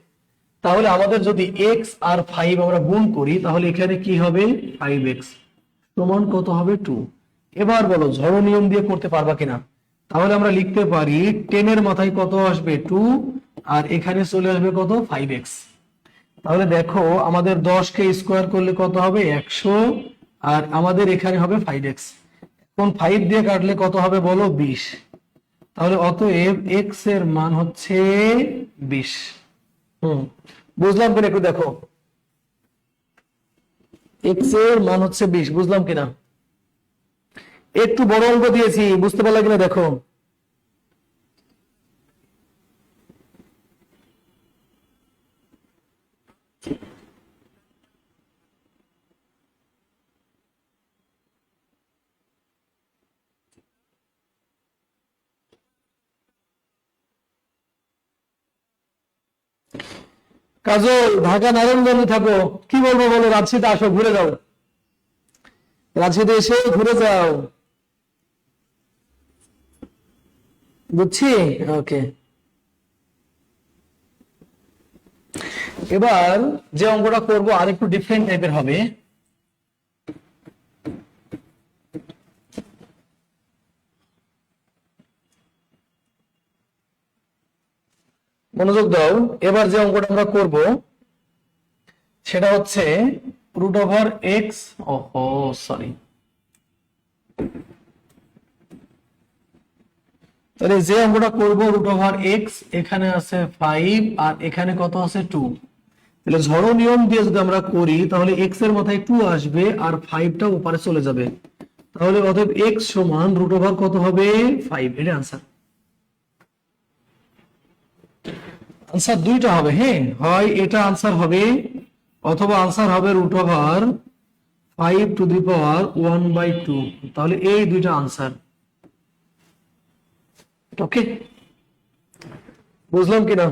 তাহলে আমাদের যদি x আর 5 আমরা গুণ করি তাহলে এখানে কি হবে 5x সমান কত হবে 2। এবার বলো ঝড় নিয়ম দিয়ে করতে পারবা কিনা? তাহলে আমরা লিখতে পারি 10 এর মাথায় কত আসবে 2, আর এখানে চলে আসবে কত 5x। তাহলে দেখো আমাদের 10 কে স্কোয়ার করলে কত হবে 100, আর আমাদের এখানে হবে 5x। এখন 5 দিয়ে কাটলে কত হবে বলো 20। তাহলে অতএব x এর মান হচ্ছে 20। বুঝলাম কিনা একটু দেখো, x এর মান হচ্ছে 20, বুঝলাম কিনা? একটু বড় অঙ্ক দিয়েছি, বুঝতে পারলা কিনা দেখো। কাজল ঢাকা নারায়ণগঞ্জে থাকো, কি বলবো বলো? রাজশাহীতে আসো, ঘুরে যাও, রাজশাহীতে এসে ঘুরে যাও। বুঝছি, ওকে। এবার যে অঙ্কটা করব আর একটু ডিফারেন্ট টাইপের হবে। মনোযোগ দাও, এবার যে অঙ্কটা আমরা করব সেটা হচ্ছে রুট ওভার এক্স, ওহো সরি, তাহলে যে অঙ্কটা করব রুট ওভার এক্স, এখানে আছে 5 আর এখানে কত আছে 2। তাহলে ঝড়ো নিয়ম দিয়ে যদি আমরা করি তাহলে এক্স এর মাথায় 2 আসবে আর 5টা উপরে চলে যাবে, তাহলে অতএব এক্স সমান রুট ওভার কত হবে 5। এটা আনসার। আনসার দুইটা হবে, হ্যাঁ, হয় এটা আনসার হবে অথবা আনসার হবে রুট ওভার 5 টু দি পাওয়ার 1/2। তাহলে এই দুইটা আনসার। ওকে, বুঝলাম কিনা?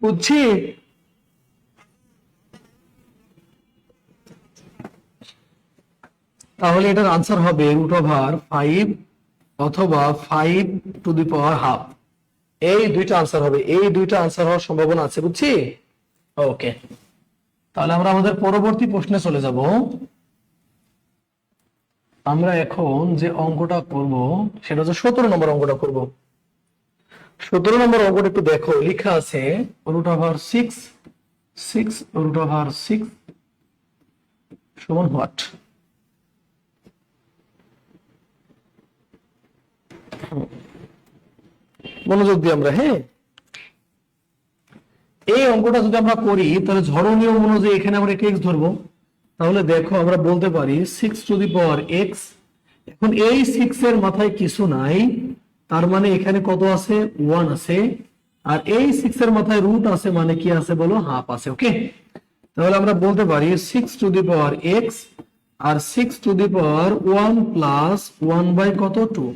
বুঝছি। তাহলে এটার আনসার হবে রুট ওভার 5 অথবা 5 টু দি পাওয়ার হাফ। এই দুইটা আনসার হবে, এই দুইটা আনসার হওয়ার সম্ভাবনা আছে, বুঝছি? ওকে, তাহলে আমরা আমাদের পরবর্তী প্রশ্নে চলে যাব। আমরা এখন যে অঙ্কটা করব সেটা হচ্ছে 17 নম্বর অঙ্কটা করব। 17 নম্বর অঙ্কটা একটু দেখো, লেখা আছে রুট ওভার 6 রুট ওভার 6 সমান হোয়াট? মনোযোগ দিয়ে আমরা, হ্যাঁ, এই অঙ্কটা যদি আমরা করি তাহলে ঝড়ো নিয়ম অনুযায়ী এখানে আমরা একটা এক্স ধরবো। তাহলে দেখো আমরা বলতে পারি 6 টু দি পাওয়ার এক্স। এখন এই 6 এর মাথায় কিছু নাই, তার মানে এখানে কত আছে 1 আছে, আর এই 6 এর মাথায় রুট আছে, মানে কি আছে বলো, হাফ আছে। ওকে, তাহলে আমরা বলতে পারি 6 টু দি পাওয়ার এক্স আর 6 to the power 1 plus 1 by কত 2।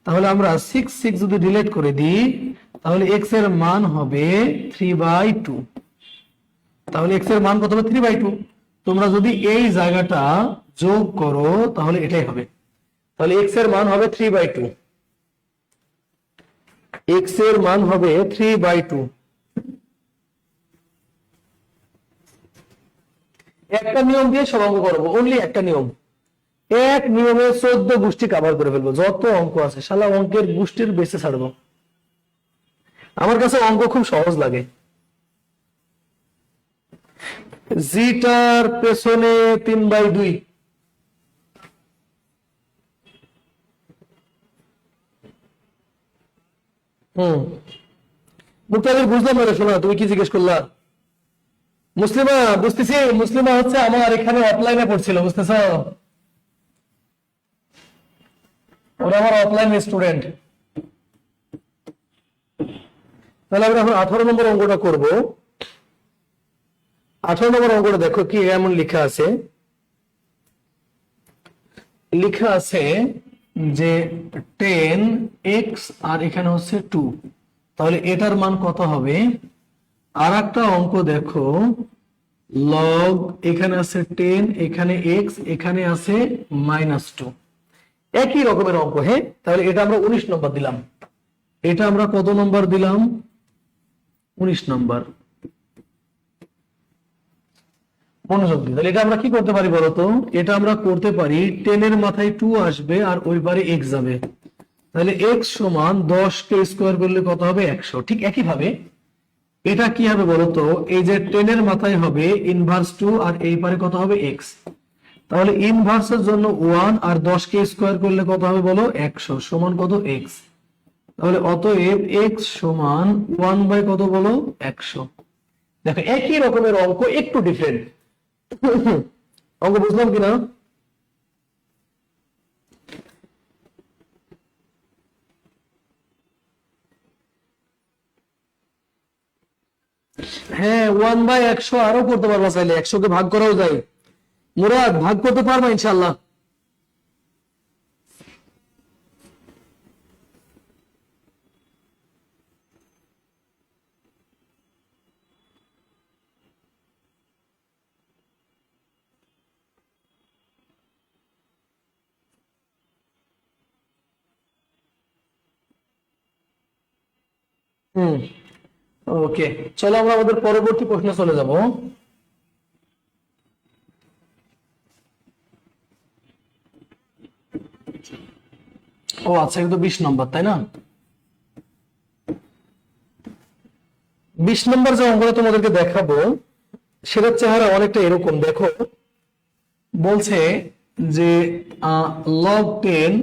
তাহলে আমরা 6 যদি ডিলিট করে দিই তাহলে এক্স এর মান হবে 3/2। তাহলে এক্স এর মান কত হবে 3/2। তোমরা যদি এই জায়গাটা যোগ করো তাহলে এটাই হবে। তাহলে এক্স এর মান হবে 3/2, এক্স এর মান হবে 3/2। একটা নিয়ম দিয়ে সব অঙ্ক করবো, অনলি একটা নিয়ম, এক নিয়মে 14 গোষ্ঠী কভার করে ফেলবো। যত অঙ্ক আছে শালা অঙ্কের গোষ্ঠীর বেঁচে ছাড়বো। আমার কাছে অঙ্ক খুব সহজ লাগে। জিটার পেছনে 3/2, মুক্তাদির বুঝলাম না রে, শোনা তুমি কি জিজ্ঞেস করলা? মুসলিমা, বুঝতেছি, মুসলিমা হচ্ছে আমার এখানে অফলাইনে পড়ছিল, বুঝতেছ? ওরা আমার অফলাইন স্টুডেন্ট। তাহলে আমরা এখন 18 নম্বর অঙ্কটা করব। 18 নম্বর অঙ্কটা দেখো কি এমন লেখা আছে, লেখা আছে যে 10x আর এখানে হচ্ছে 2। তাহলে এটার মান কত হবে? আর একটা অঙ্ক দেখো, লগ এখানে আছে 10, এখানে x, এখানে আছে -2। একই রকমের অঙ্ক, হ্যাঁ। তাহলে এটা আমরা 19 নম্বর দিলাম, এটা আমরা কত নম্বর দিলাম? 19 নম্বর। মনোযোগ দিয়ে, তাহলে এটা আমরা কি করতে পারি বলতো? এটা আমরা করতে পারি 10 এর মাথায় 2 আসবে আর ওই পারে x যাবে, তাহলে x সমান 10 কে স্কোয়ার করলে কত হবে 100। ঠিক একই ভাবে এটা কি হবে বলতো? এই যে 10 এর মাথায় হবে ইনভার্স 2 আর এই পারে কত হবে x, তাহলে ইনভার্সের জন্য 1 আর 10 কে স্কোয়ার করলে কত হবে বলো 100 সমান কত x। তাহলে অতএব x সমান 1 বাই কত বলো 100। দেখো একই রকমের অঙ্ক, একটু ডিফারেন্ট। অঙ্ক বুঝলাম কিনা? হ্যাঁ, 1/100 আরো করতে পারবা, চাইলে 100 কে ভাগ করাও যায়। মুরাদ, ভাগ করতে পারবা ইনশাল্লাহ? ওকে, চলো আমরা আমাদের পরবর্তী প্রশ্নে চলে যাব। ও আচ্ছা, কিন্তু 20 নম্বর, তাই না? 20 নম্বর যে অঙ্কটা তোমাদেরকে দেখাবো সেটার চেহারা অনেকটা এরকম। দেখো, বলছে যে লগ 10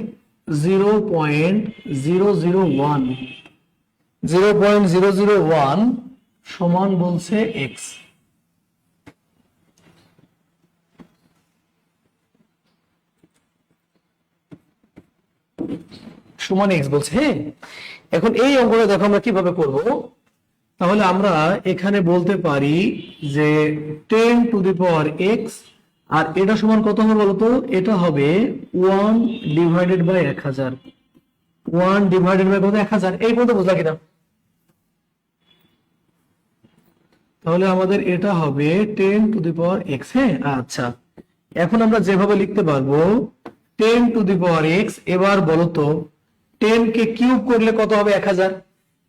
0.001 0.001 সমান বলছে এক্স। সমান এক্স বলছে। হ্যাঁ, এখন এই অঙ্কটা দেখো আমরা কিভাবে করব। তাহলে আমরা এখানে বলতে পারি যে 10 টু দি পাওয়ার এক্স, আর এটা সমান কত হবে বলতো? এটা হবে 1 ডিভাইডেড বাই 1000। 1 ডিভাইডেড বাই কত? 1000। এই পর্যন্ত বুঝলা কিনা? তাহলে আমাদের এটা হবে 10 টু দি পাওয়ার এক্স। হ্যাঁ, আচ্ছা, এখন আমরা যেভাবে লিখতে পারবো 10 টু দি পাওয়ার এক্স। এবার বলো তো 10 কে কিউব করলে কত হবে? 1000।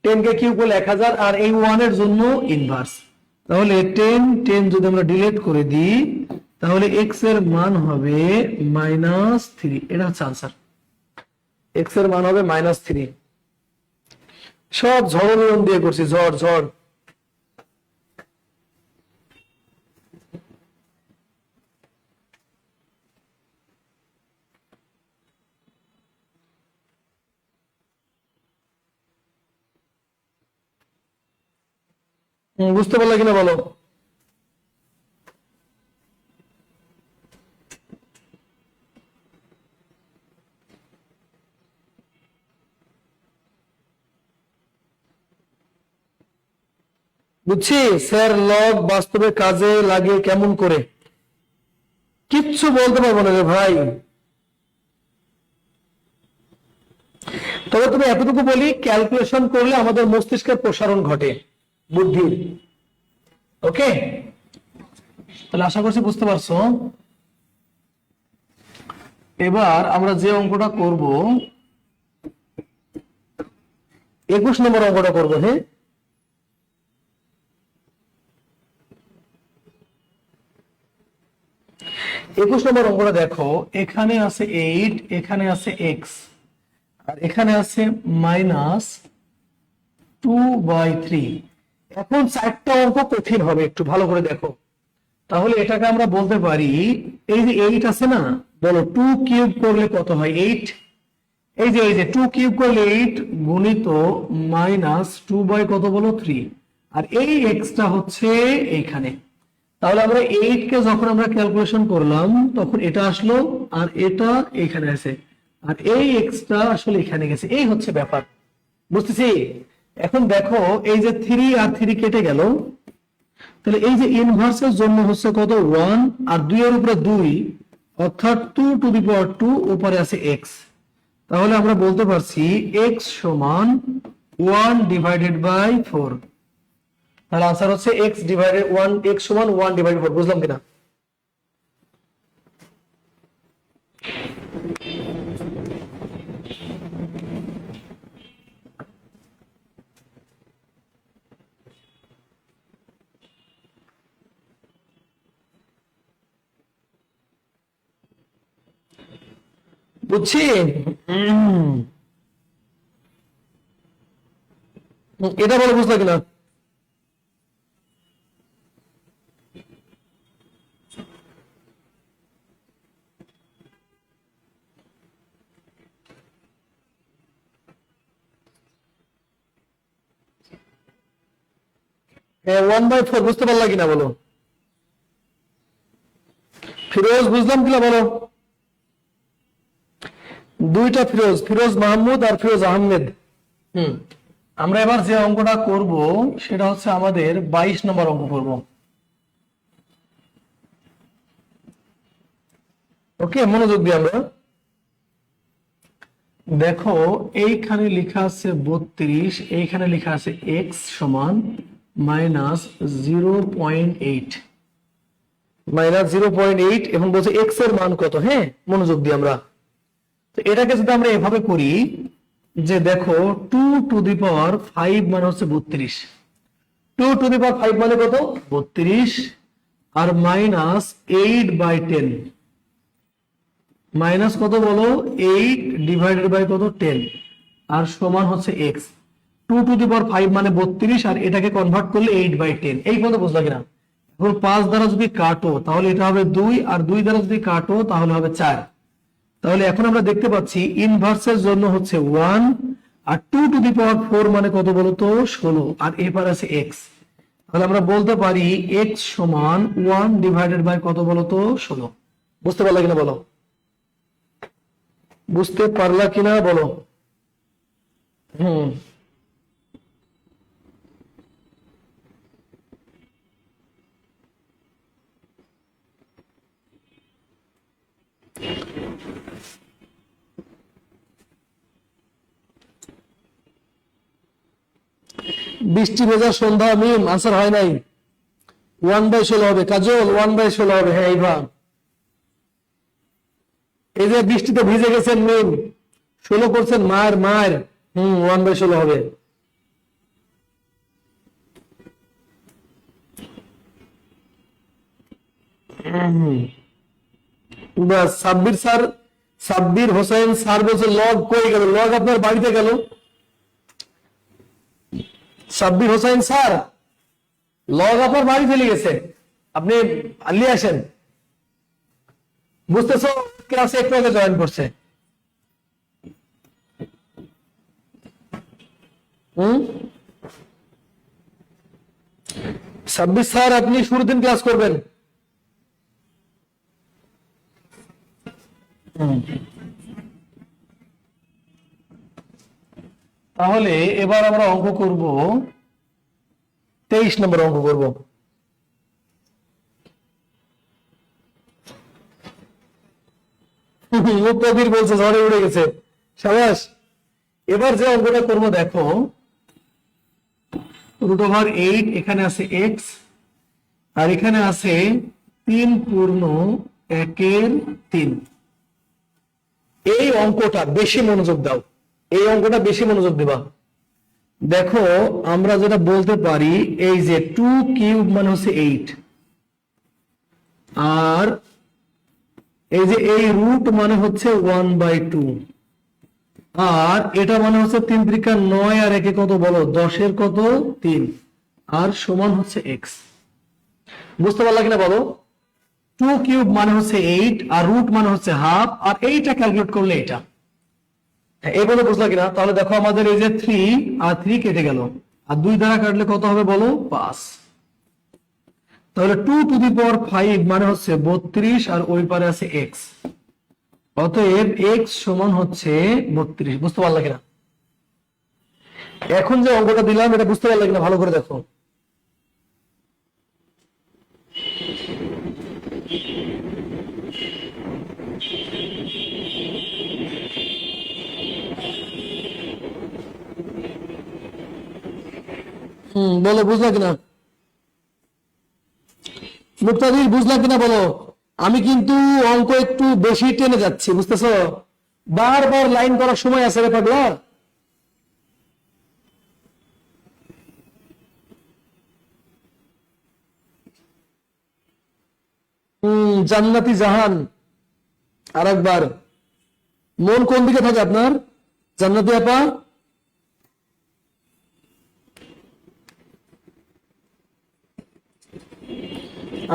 10 কে কিউব করলে 1000, আর এই 1 এর জন্য ইনভার্স। তাহলে 10 যদি আমরা ডিলিট করে দিই তাহলে এক্স এর মান হবে -3। এটা হচ্ছে আনসার। এক্স এর মান হবে -3। সব ঝড় নিয়ম দিয়ে করছি, ঝড়। বুঝতে পারলে কিনা বলো? বুঝছি স্যার, লগ বাস্তবে কাজে লাগে কেমন করে? কিচ্ছু বলতে পারবো না রে ভাই। তবে তুমি এতটুকু বলি, ক্যালকুলেশন করলে আমাদের মস্তিষ্কের প্রসারণ ঘটে, বুদ্ধির। ওকে, তাহলে আশা করছি বুঝতে পারছো। এবার আমরা যে অঙ্কটা করব 21 নম্বর অঙ্কটা করব। হ্যাঁ, একুশ নম্বর অঙ্কটা দেখো, এখানে আছে 8, এখানে আছে এক্স, আর এখানে আছে -2/3। এখন চারটা অঙ্ক কঠিন হবে, একটু ভালো করে দেখো। তাহলে এটাকে আমরা বলতে পারি, এই যে 8 আছে না, বলো 2 কিউব করলে কত হয়? 8। এই যে 2 কিউব করলে 8 গুণিত -2 বাই কত বলো? 3। আর এই এক্সটা হচ্ছে এইখানে। তাহলে আমরা 8 কে যখন আমরা ক্যালকুলেশন করলাম তখন এটা আসলো, আর এটা এখানে আছে, আর এই এক্সটা আসলে এখানে গেছে। এই হচ্ছে ব্যাপার, বুঝতেছি? এখন দেখো, এই যে 3 আর 3 কেটে গেল, তাহলে এই যে ইনভার্সের জন্য হচ্ছে কত? 1, আর 2 এর উপরে 2, অর্থাৎ 2 টু দি পাওয়ার 2, উপরে আছে এক্স। তাহলে আমরা বলতে পারছি এক্স সমান 1 ডিভাইডেড বাই 4। তাহলে আনসার হচ্ছে এক্স ডিভাইডেড 1, এক্স সমান 1 ডিভাইডেড 4। বুঝলাম কিনা? বুঝছি। এটা বলে বুঝলা কিনা? হ্যাঁ, 1/4 বুঝতে পারলা কিনা বলো? ফিরোজ, বুঝলাম কিনা বলো? দুইটা ফিরোজ, ফিরোজ মাহমুদ আর ফিরোজ আহমেদ। আমরা এবার যে অঙ্কটা করব সেটা হচ্ছে আমাদের 22 নম্বর অঙ্ক করব। ওকে, মনোযোগ দিয়ে আমরা দেখো, এইখানে লেখা আছে 32, এইখানে লেখা আছে এক্স সমান -0.8, -0.8, এবং বলছে এক্স এর মান কত। হ্যাঁ, মনোযোগ দিয়ে আমরা, তো এটাকে যদি আমরা এভাবে করি যে দেখো 2^5 মানে হচ্ছে 32, 2^5 মানে কত 32, আর -8/10, মাইনাস কত বলো 8 ডিভাইডেড বাই কত 10, আর সমান হচ্ছে x। 2^5 মানে 32, আর এটাকে কনভার্ট করলে 8/10, এই কত বুঝলা কিনা? এখন 5 দ্বারা যদি কাটো তাহলে এটা হবে 2, আর 2 দ্বারা যদি কাটো তাহলে হবে 4। তাহলে এখন আমরা দেখতে পাচ্ছি ইনভার্সের জন্য হচ্ছে 1, আর 2^4 মানে কত বলতো 16, আর এবার আছে x। তাহলে আমরা বলতে পারি x সমান 1 ডিভাইডেড বাই কত বলতো 16। বুঝতে পারলা কিনা বলো? বুঝতে পারলা কিনা বলো? হুম, বৃষ্টি ভেজা সন্ধ্যা মিম আনসার হয় নাই। 1/16 হবে কাজল, 1/16 হবে। হ্যাঁ এইবার এই যে বৃষ্টিতে ভিজে গেছেন মিম, 16 করছেন মায়ের মায়ের, 1/16 হবে। বাস সাব্বির হোসেন স্যার বলছে লগ কই গেল? লগ আপনার বাড়িতে গেল। সাব্বির হোসেন স্যার লগ আপনার বাড়ি চলে গেছে, আপনি নিয়ে আসেন। বুঝতেছো? ক্লাসে একটু আগে জয়েন করছে। সাব্বির স্যার আপনি শুরুর দিন ক্লাস করবেন। তাহলে এবার আমরা অঙ্ক করব, 23 নম্বর অঙ্ক করব। কবির বলছে ঝড়ে উড়ে গেছে, সাবাস। এবার যে অঙ্কটা করবো দেখো, √8, এখানে আছে x, আর এখানে আছে 3/1/3। এই অঙ্কটা বেশি মনোযোগ দাও, এই অঙ্কটা বেশি মনোযোগ দিবা। দেখো আমরা যেটা বলতে পারি, এই যে 2³ মানে হচ্ছে 8, আর এই যে এই রুট মানে হচ্ছে 1/2, আর এটা মানে হচ্ছে 3×9, আর একে কত বলো 10-এর কত 3, আর সমান হচ্ছে x। বুঝতে পারলা কিনা বলো? 2³ মানে হচ্ছে 8, আর রুট মানে হচ্ছে হাফ, আর এইটা ক্যালকুলেট করলে এটা। এই বলে বুঝলা কিনা? তাহলে দেখো আমাদের এই যে 3 আর 3 কেটে গেল, আর 2 দ্বারা কাটলে কত হবে বলো 5। তাহলে 2^5 মানে হচ্ছে 32, আর ওই পারে আছে x, অতএব x সমান হচ্ছে 32। বুঝতে পারলা কিনা? এখন যে অঙ্কটা দিলাম এটা বুঝতে পারলা কিনা ভালো করে দেখো। বলো বুঝলা কিনা? মুক্তাদির বুঝলা কিনা বলো? আমি কিন্তু অঙ্ক একটু বেশি টেনে যাচ্ছি, বুঝতেছো? বারবার লাইন করার সময় আছে রে পাগলা। জান্নাতি জাহান, আরেকবার। মন কোন দিকে থাকে আপনার জান্নাতি আপা?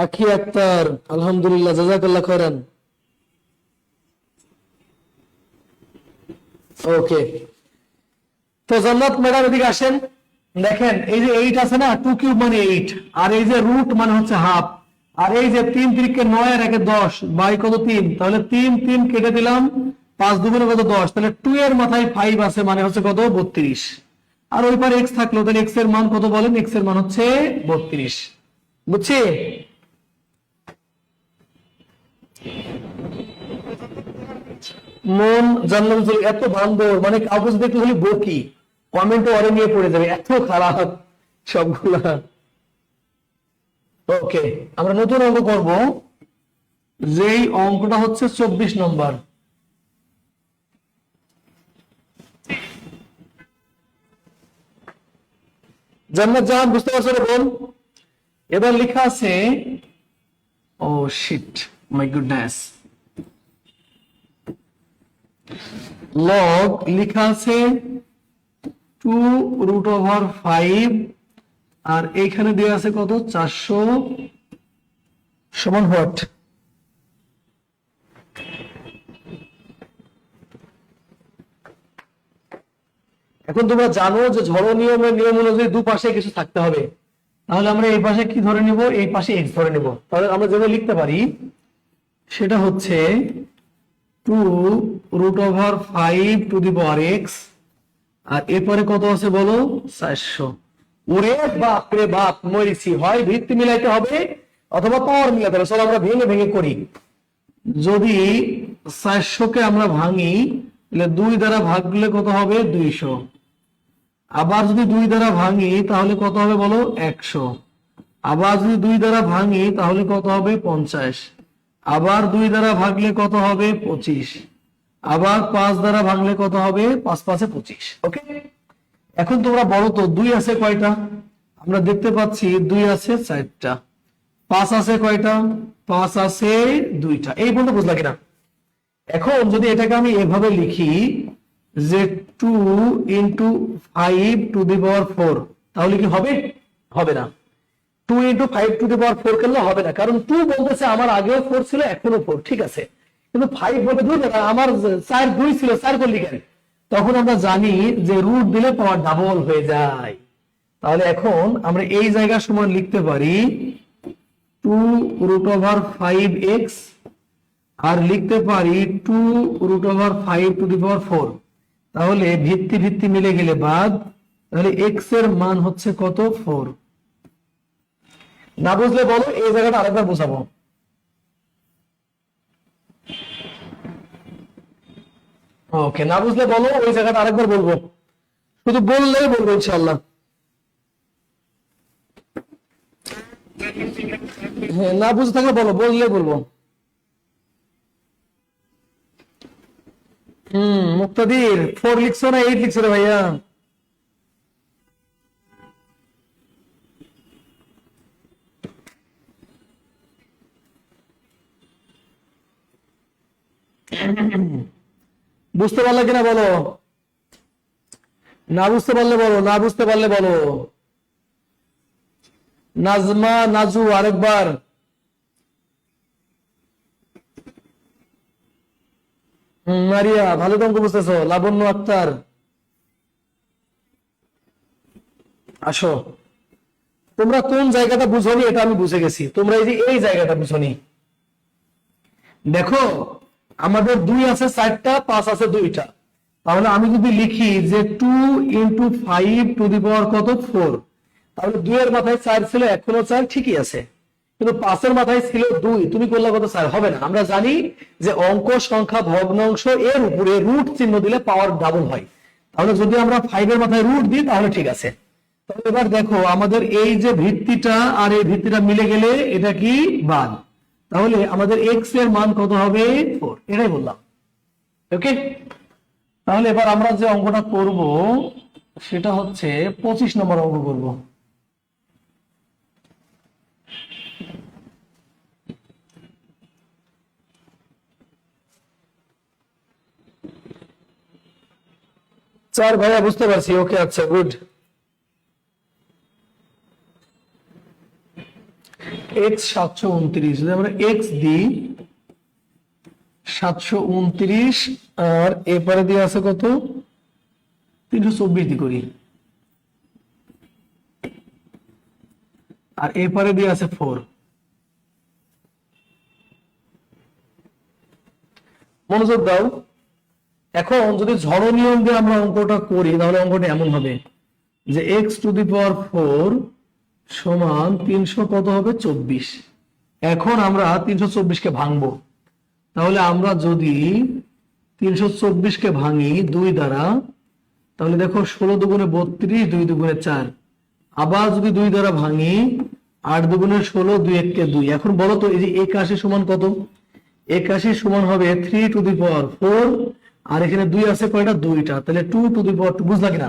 আখি আক্তার, আলহামদুলিল্লাহ, জাযাকাল্লাহ খায়রান। ওকে, তো জান্নাত ম্যাডাম এদিকে আসেন। দেখেন এই যে 8 আছে না, 2³ মানে 8, আর এই যে রুট মানে হচ্ছে হাফ, আর এই যে 3×9 আর 1 10 বাই কত 3, তাহলে 3 কেটে দিলাম, 5×2 কত 10, তাহলে 2 এর মাথায় 5 আছে মানে হচ্ছে কত 32, আর ওই পারে x থাকলো, তাহলে x এর মান কত বলেন? x এর মান হচ্ছে 32। বুঝছি? মন জানলাম এত বান্দর, মানে কাউকে যদি একটু হলে বকি কমেন্টে অরে নিয়ে পড়ে যাবে, এত খারাপ সবগুলা। ওকে, আমরা নতুন অঙ্ক করব, যেই অঙ্কটা হচ্ছে 24 নম্বর। জান্নাত জাহান বুঝতে পারছো রে বোন? এবার লেখা আছে, ও শিট, মাই গুডনেস, লগ লেখা আছে 2√5 আর এইখানে দেওয়া আছে কত 400 সমান হোয়াট? এখন তোমরা জানো যে ঝড় নিয়মের নিয়ম অনুযায়ী দুপাশে কিছু থাকতে হবে, তাহলে আমরা এই পাশে কি ধরে নিব, এই পাশে এক্স ধরে নিব। তাহলে আমরা যেভাবে লিখতে পারি সেটা হচ্ছে 2√5 টু দি পাওয়ার এক্স, আর এরপরে কত আছে বলো 400। ওরে বাপ রে বাপ, মরিছি, হয় ভিত্তি মিলাইতে হবে অথবা পাওয়ার মিলাতে হবে। চলো আমরা ভেঙে ভেঙে করি। যদি 400 কে আমরা ভাঙি তাহলে 2 দ্বারা ভাগলে কত হবে 200, আবার যদি 2 দ্বারা ভাঙি তাহলে কত হবে বলো 100, আবার যদি 2 দ্বারা ভাঙি তাহলে কত হবে 50, আবার 2 দ্বারা ভাগলে কত হবে 25, আবার 5 দ্বারা ভাঙলে কত হবে 5 5 25। ওকে, এখন তোমরা বলো তো 2 আছে কয়টা? আমরা দেখতে পাচ্ছি 2 আছে 4টা, 5 আছে কয়টা? 5 আছে 2টা। এই বলতে বুঝলা কিনা? এখন যদি এটাকে আমি এভাবে লিখি যে 2 × 5 টু দি পাওয়ার 4, তাহলে কি হবে? হবে না। 2 × 5 টু দি পাওয়ার 4 করলে হবে না, কারণ 2 বলতেছে আমার আগেও 4 ছিল এখনো 4, ঠিক আছে, কিন্তু 5 বলে 2 না, আমার 4 2 ছিল, 4 করলি কেন? তখন আমরা জানি যে রুট দিলে পাওয়ার ডাবল হয়ে যায়। তাহলে এখন আমরা এই জায়গা সমান লিখতে পারি 2√5x আর লিখতে পারি 2√5 টু দি পাওয়ার 4। তাহলে ভিত্তি ভিত্তি মিলে গেলে বাদ, তাহলে x এর মান হচ্ছে কত 4। না বুঝলে বলো, এই জায়গাটা আরেকবার বোঝাবো। ওকে, না বুঝলে বলো, ওই জায়গাটা আরেকবার বলবো, শুধু বললেই বলবো ইনশাআল্লাহ। হ্যাঁ, না বুঝে থাকলে বলো, বললে বলবো। মুক্তাদির 4 লিখছো না 8 লিখছো রে ভাইয়া? বুঝতে পারলে কিনা বলো? না বুঝতে পারলে বলো, না বুঝতে পারলে বলো। নাজমা, নাজু আরেকবার। মারিয়া, ভালো তো অঙ্ক বুঝতেছো। লাবণ্য আক্তার, আসো। তোমরা কোন জায়গাটা বুঝোনি এটা আমি বুঝে গেছি, তোমরা এই যে এই জায়গাটা বুঝোনি। দেখো আমাদের 2 আছে 4টা, 5 আছে 2টা, তাহলে আমি যদি লিখি যে 2 × 5 টু দি পাওয়ার কত 4, তাহলে 2 এর মাথায় 4 ছিল, এখনো 4, ঠিকই আছে, কিন্তু 5 এর মাথায় ছিল 2, তুমি করলে কত 4 হবে না। আমরা জানি যে অঙ্ক সংখ্যা ভগ্নাংশ এর উপরে রুট চিহ্ন দিলে পাওয়ার ডাবল হয়, তাহলে যদি আমরা 5 এর মাথায় রুট দিই তাহলে ঠিক আছে। তাহলে এবার দেখো আমাদের এই যে ভিত্তিটা আর এই ভিত্তিটা মিলে গেলে এটা কি বাদ, তাহলে আমাদের x এর মান কত হবে 4, এটাই বললাম। ওকে, তাহলে এবার আমরা যে অঙ্কটা করব সেটা হচ্ছে 25 নম্বর অঙ্ক করব। চার ভাইয়া বুঝতে পারছি, ওকে, আচ্ছা গুড। x 729, যদি আমরা x দিই 729 আর এপারে দিয়ে আছে কত 324 দি করি, আর এপারে দিয়ে আছে 4। মনোযোগ দাও। এখন যদি ঝড় নিয়ম দিয়ে আমরা অঙ্কটা করি তাহলে অঙ্কটা এমন হবে যে x টু দি পাওয়ার 4 সমান 300 কত হবে 24। এখন আমরা 324 কে ভাঙবো, তাহলে আমরা যদি 324 কে ভাঙি 2 দ্বারা, তাহলে দেখো 16 দুগুণে 32, 2 দুগুণে 4, আবার যদি 2 দ্বারা ভাঙি 8 দুগুণে 16, 2 1 2। এখন বলো তো এই যে 81 সমান কত? 81 সমান হবে 3 টু দি পাওয়ার 4, আর এখানে 2 আছে কয়টা 2টা, তাহলে 2 টু দি পাওয়ার 2, বুঝলা কিনা?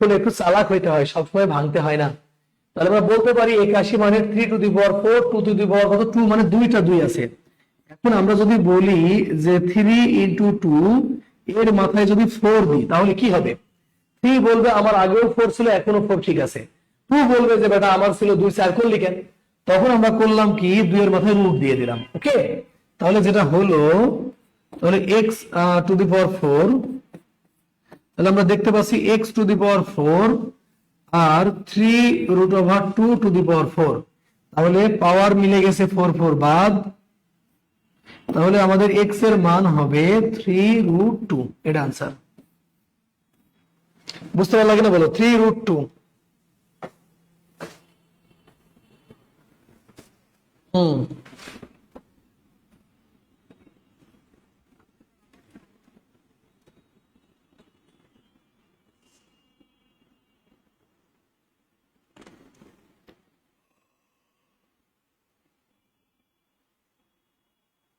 আসলে একটু চালাক হইতে হয়, সবসময় ভাঙতে হয় না। তাহলে আমরা বলতে পারি 81 মানে 3 two the power 4, 2 to the power কত 2 মানে দুইটা 2 আছে। এখন আমরা যদি বলি যে 3 ইন্টু 2 এর মাথায় যদি 4 দিই তাহলে কি হবে? 3 বলবে আমার আগেও 4 ছিল এখনো 4 ঠিক আছে। 2 বলবে যে বেটা আমার ছিল 2 4 করলি কেন? তখন আমরা করলাম কি 2 এর মাথায় রুট দিয়ে দিলাম। ওকে, তাহলে যেটা হলো তাহলে x টু দি পাওয়ার 4, তাহলে আমরা দেখতে পাচ্ছি x টু দি পাওয়ার 4 আর 3 root over 2 to the power 4। তাহলে পাওয়ার মিলে গেছে 4 4 বাদ, তাহলে আমাদের x এর মান হবে 3 রুট 2। এটা आंसर। বুঝতে পারলা কিনা বলো? 3 রুট 2।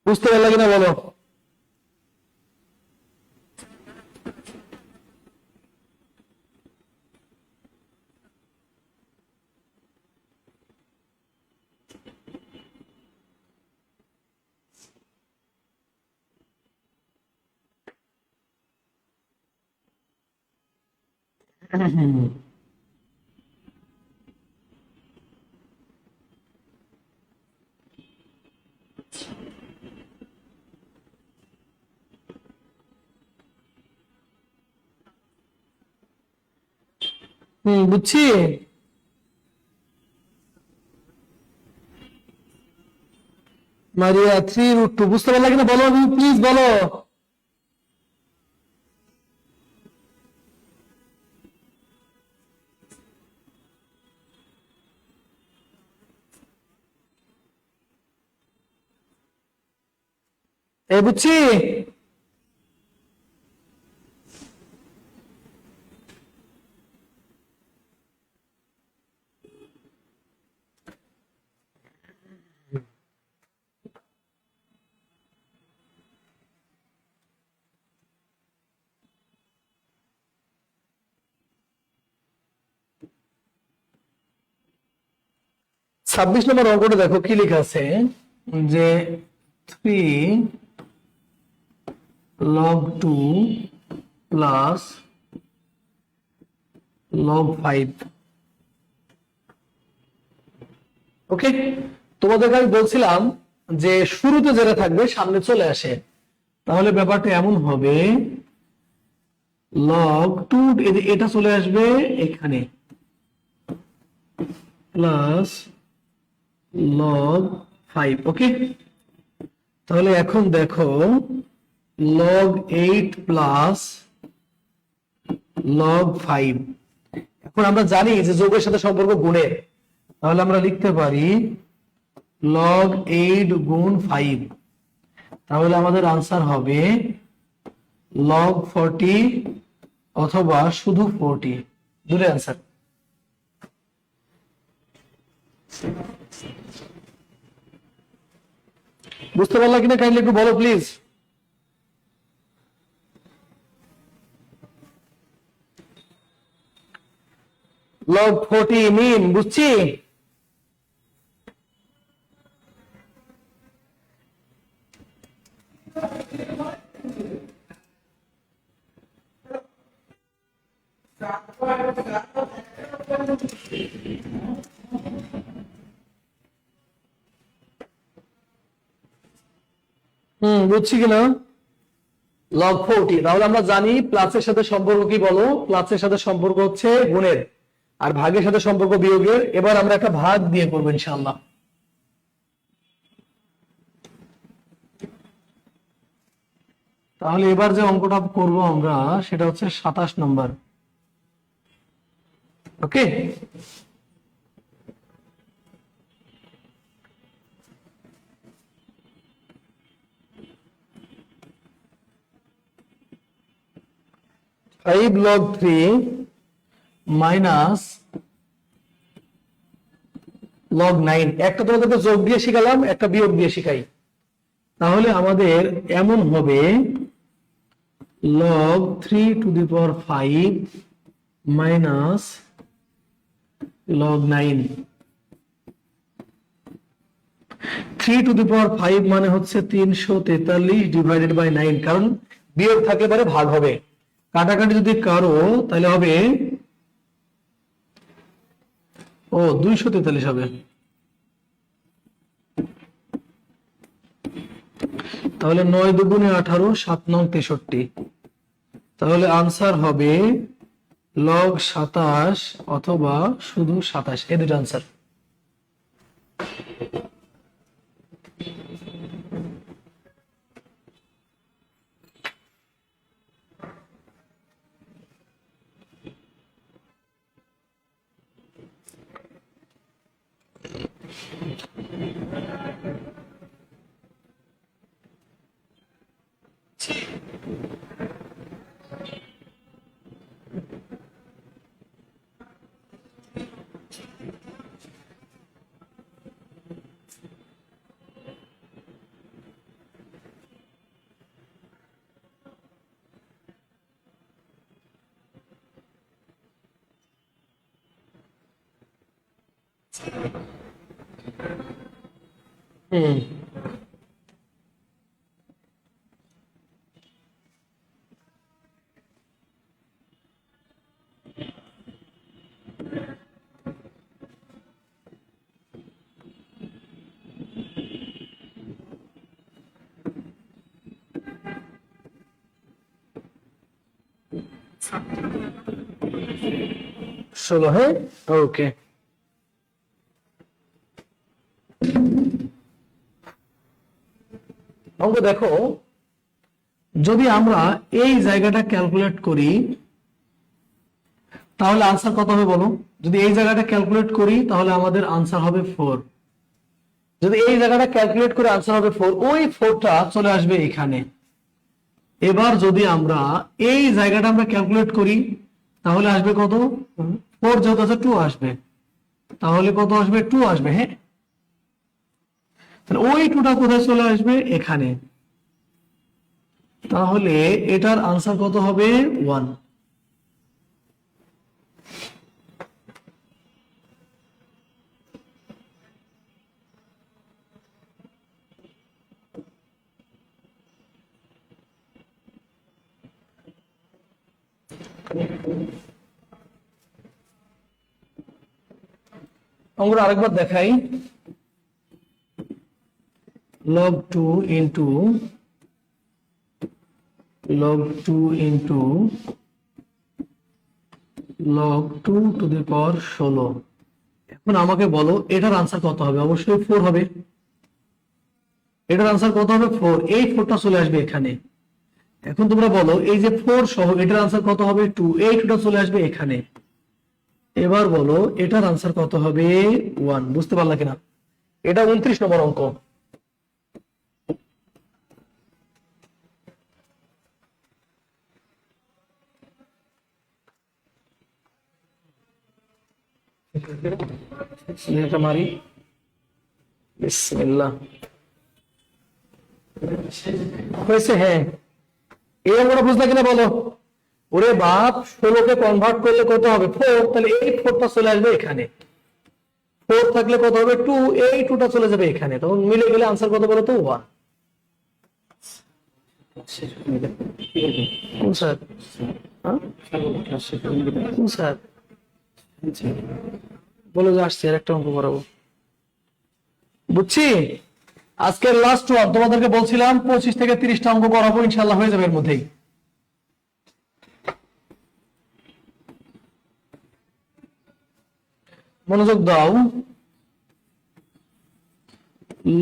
বুঝতে পারলা কিনা বলো? বুঝছি। মারিয়া 3 রুট 2 বুঝতে পারলা কিনা বলো, প্লিজ বলো। এই বুঝছি। ছাব্বিশ নম্বর অঙ্কটা দেখো কি লেখা আছে যে 3 log 2 প্লাস log 5। ওকে, তোমাদেরকে আমি বলছিলাম যে শুরুতে যেটা থাকবে সামনে চলে আসে, তাহলে ব্যাপারটা এমন হবে log 2 এটা চলে আসবে এখানে প্লাস log 5। ওকে, তাহলে এখন দেখো log 8 প্লাস log 5। এখন আমরা জানি যে যোগের সাথে সম্পর্ক গুণের, তাহলে আমরা লিখতে পারি log 8 গুণ 5। তাহলে আমাদের আনসার হবে log 40 অথবা শুধু 40, দুটো আনসার। বুঝতে পারলা কিনা কাইন্ডলি একটু বলো প্লিজ। log 40 মিন বুঝছি। বুঝছি কিনা log 40। তাহলে আমরা জানি প্লাসের সাথে সম্পর্ক কি বলো? প্লাসের সাথে সম্পর্ক হচ্ছে গুণের, আর ভাগের সাথে সম্পর্ক বিয়োগের। এবার আমরা একটা ভাগ দিয়ে করবো ইনশাআল্লাহ। তাহলে এবার যে অঙ্কটা করব আমরা সেটা হচ্ছে 27 নম্বর। ওকে, ফাইভ log 3 মাইনাস log 9। একটা তোমাদেরকে যোগ দিয়ে শিখালাম, একটা বিয়োগ দিয়ে শিখাই। তাহলে আমাদের এমন হবে log 3 two the power 5 minus log 9। 3⁵ মানে হচ্ছে 343 ডিভাইডেড বাই 9, কারণ বিয়োগ থাকলে পরে ভাগ হবে, কাটাকাটি যদি কারো তাহলে হবে 243 হবে। তাহলে 9 দুগুণে 18, 7 নং 63। তাহলে আনসার হবে লগ 27 অথবা শুধু 27, এই দুটো আনসার। ষোলো, হ্যাঁ, ওকে। অঙ্ক দেখো, যদি আমরা এই জায়গাটা ক্যালকুলেট করি তাহলে আনসার কত হবে বলো? যদি এই জায়গাটা ক্যালকুলেট করি তাহলে আমাদের আনসার হবে 4। যদি এই জায়গাটা ক্যালকুলেট করে আনসার হবে 4, ওই 4টা চলে আসবে এখানে। এবার যদি আমরা এই জায়গাটা আমরা ক্যালকুলেট করি তাহলে আসবে কত? 4 যত আছে 2 আসবে, তাহলে কত আসবে? 2 আসবে, হ্যাঁ। তাহলে ওই 2টা কোথায় চলে আসবে? এখানে। তাহলে এটার আনসার কত হবে? 1। অঙ্কটা আরেকবার দেখাই। log 2 into log 2 into log 2 to the power 16। এখন আমাকে বলো এটার আনসার কত হবে? অবশ্যই 4 হবে। এটার আনসার কত হবে? 4। এই 4টা চলে আসবে এখানে। এখন তোমরা বলো এই যে 4 সহ এটার আনসার কত হবে? 2। এই 2টা চলে আসবে এখানে। এবার বলো এটার আনসার কত হবে? 1। বুঝতে পারলা কিনা? এটা 29 নম্বর অঙ্ক। মারি বিসমিল্লাহ। হয়েছে? হ্যাঁ, এই অঙ্কটা বুঝলা কিনা বলো? ওরে বাপ, 16কে কনভার্ট করলে কত হবে? 4। তাহলে এই 4টা চলে আসবে এখানে। 4 থাকলে কত হবে? 2। এই 2টা চলে যাবে এখানে। তখন মিলে গেলে আনসার কত বলো তো? 1। কোন স্যার? কোন স্যার? বলে যে আসছে, আর একটা অঙ্ক করাবো। বুঝছি। আজকের লাস্ট ওয়ান, তোমাদেরকে বলছিলাম 25 থেকে 30টা অঙ্ক করাবো, ইনশাল্লাহ হয়ে যাবে এর মধ্যেই। মনোযোগ দাও।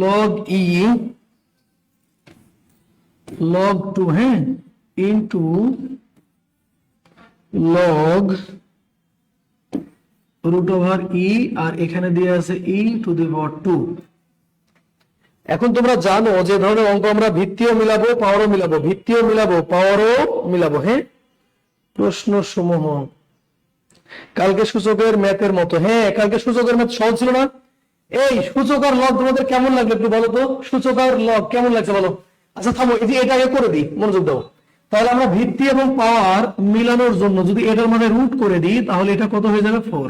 log e log 2, হ্যাঁ, ইন্টু log √e, আর এখানে দিয়ে আছে e টু দি পাওয়ার 2। এখন তোমরা জানো যে ধরনের অঙ্ক আমরা ভিত্তিও মিলাবো, পাওয়ারও মিলাবো, ভিত্তিও মিলাবো, পাওয়ারও মিলাবো, হ্যাঁ। প্রশ্ন সমূহ কালকে সূচকের ম্যাথের মতো। হ্যাঁ, কালকে সূচকের ম্যাথ সহজ ছিল না? এই সূচক আর লগ তোমাদের কেমন লাগলো একটু বলো তো? সূচক আর লগ কেমন লাগছে বলো? আচ্ছা থামো, এই যে এটা আগে করে দিই, মনোযোগ দাও। তাহলে আমরা ভিত্তি এবং পাওয়ার মিলানোর জন্য যদি এটার মানে রুট করে দিই তাহলে এটা কত হয়ে যাবে 4।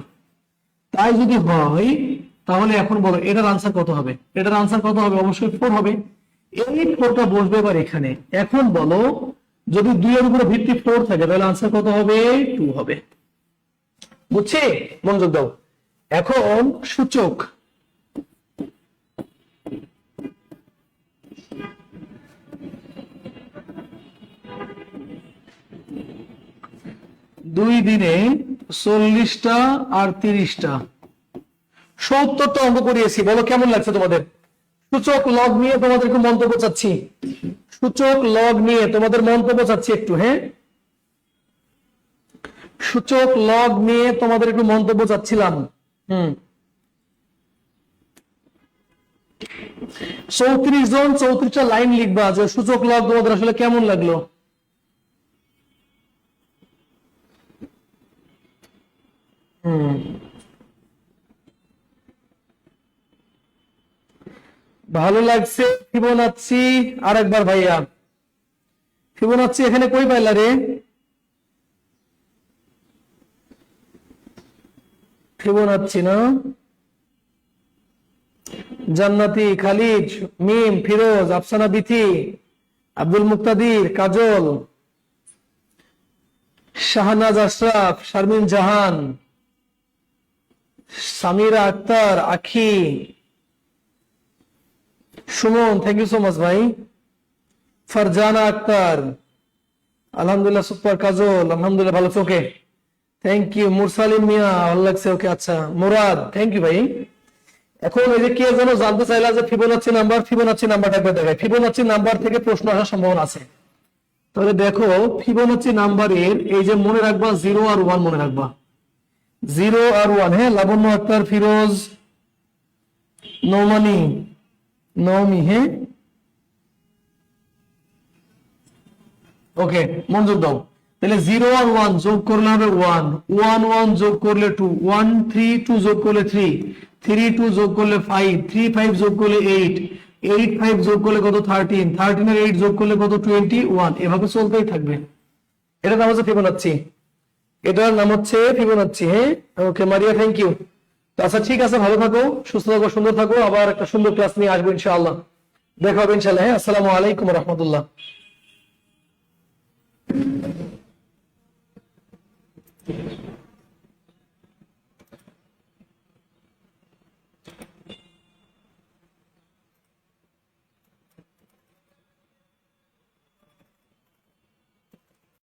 তাই যদি হয় তাহলে এখন বলো এটার আনসার কত হবে? এটার আনসার কত হবে? অবশ্যই 4 হবে। এই 4টা বসবে এবার এখানে। এখন বলো যদি 2 এর উপরে ভিত্তি 4 থাকে তাহলে আনসার কত হবে? 2 হবে। বুঝছে? মনোযোগ দাও। এখন সূচক, দুই দিনে 40টা আর 30টা 70টা অঙ্ক করিয়েছি। বলো কেমন লাগছে তোমাদের? সূচক লগ নিয়ে তোমাদের একটু মন্তব্য চাচ্ছি। সূচক লগ নিয়ে তোমাদের মন্তব্য চাচ্ছি একটু। হ্যাঁ, সূচক লগ নিয়ে তোমাদের একটু মন্তব্য চাচ্ছিলাম। 34 জন 34টা লাইন লিখবা যে সূচক লগ তোমাদের আসলে কেমন লাগলো। ভালো লাগছে ফিবোনাচ্চি। আরেকবার ভাইয়া, ফিবোনাচ্চি এখানে কই পাইলা রে? ফিবোনাচ্চি না? জান্নাতি, খালিদ, মিম, ফিরোজ, আফসানা বিথি, আব্দুল মুক্তাদির, কাজল, শাহনাজ আশরাফ, শারমিন জাহান, Samira Akter, Akhi, Suman, thank you so much ভাই। ফারজানা আক্তার, আলহামদুলিল্লাহ সুপার। কাজল, আলহামদুলিল্লাহ ভালো। Okay, thank you. Mursalim Mia, ভালো লাগছে। ওকে, আচ্ছা। মুরাদ, থ্যাংক ইউ ভাই। এখন এই যে কে যেন জানতে চাইলা যে ফিবোনাচ্চি নাম্বার, ফিবোনাচ্চি নাম্বারটা একবার দেখায়। ফিবোনাচ্চি নাম্বার থেকে প্রশ্ন আসার সম্ভাবনা আছে। তাহলে দেখো ফিবোনাচ্চি নাম্বারের এই যে মনে রাখবা 0 আর 1 মনে রাখবা। 0 আর 1। হ্যাঁ, লাবণ্য আক্তার, ফিরোজ, নৌমানি, নৌমি। হ্যাঁ, ওকে, মনোযোগ দাও। তাহলে 0 আর 1 যোগ করলে হবে 1, 1 1 যোগ করলে 2, 1 3 2 যোগ করলে 3, 3 2 যোগ করলে 5, 3 5 যোগ করলে 8, 8 5 যোগ করলে কত? 13, 13 আর 8 যোগ করলে কত? 21। এভাবে চলতেই থাকবে। এটার নাম হচ্ছে ফিবোনাচ্চি। এটার নাম হচ্ছে ফিবোনাচ্চি। হ্যাঁ, ওকে মারিয়া, থ্যাংক ইউ। আচ্ছা ঠিক আছে, ভালো থাকো, সুস্থ থাকো, সুন্দর থাকো। আবার একটা সুন্দর ক্লাস নিয়ে আসবো ইনশাআল্লাহ। দেখা হবে ইনশাআল্লাহ। হ্যাঁ, আসসালামু আলাইকুম ওয়া রাহমাতুল্লাহ।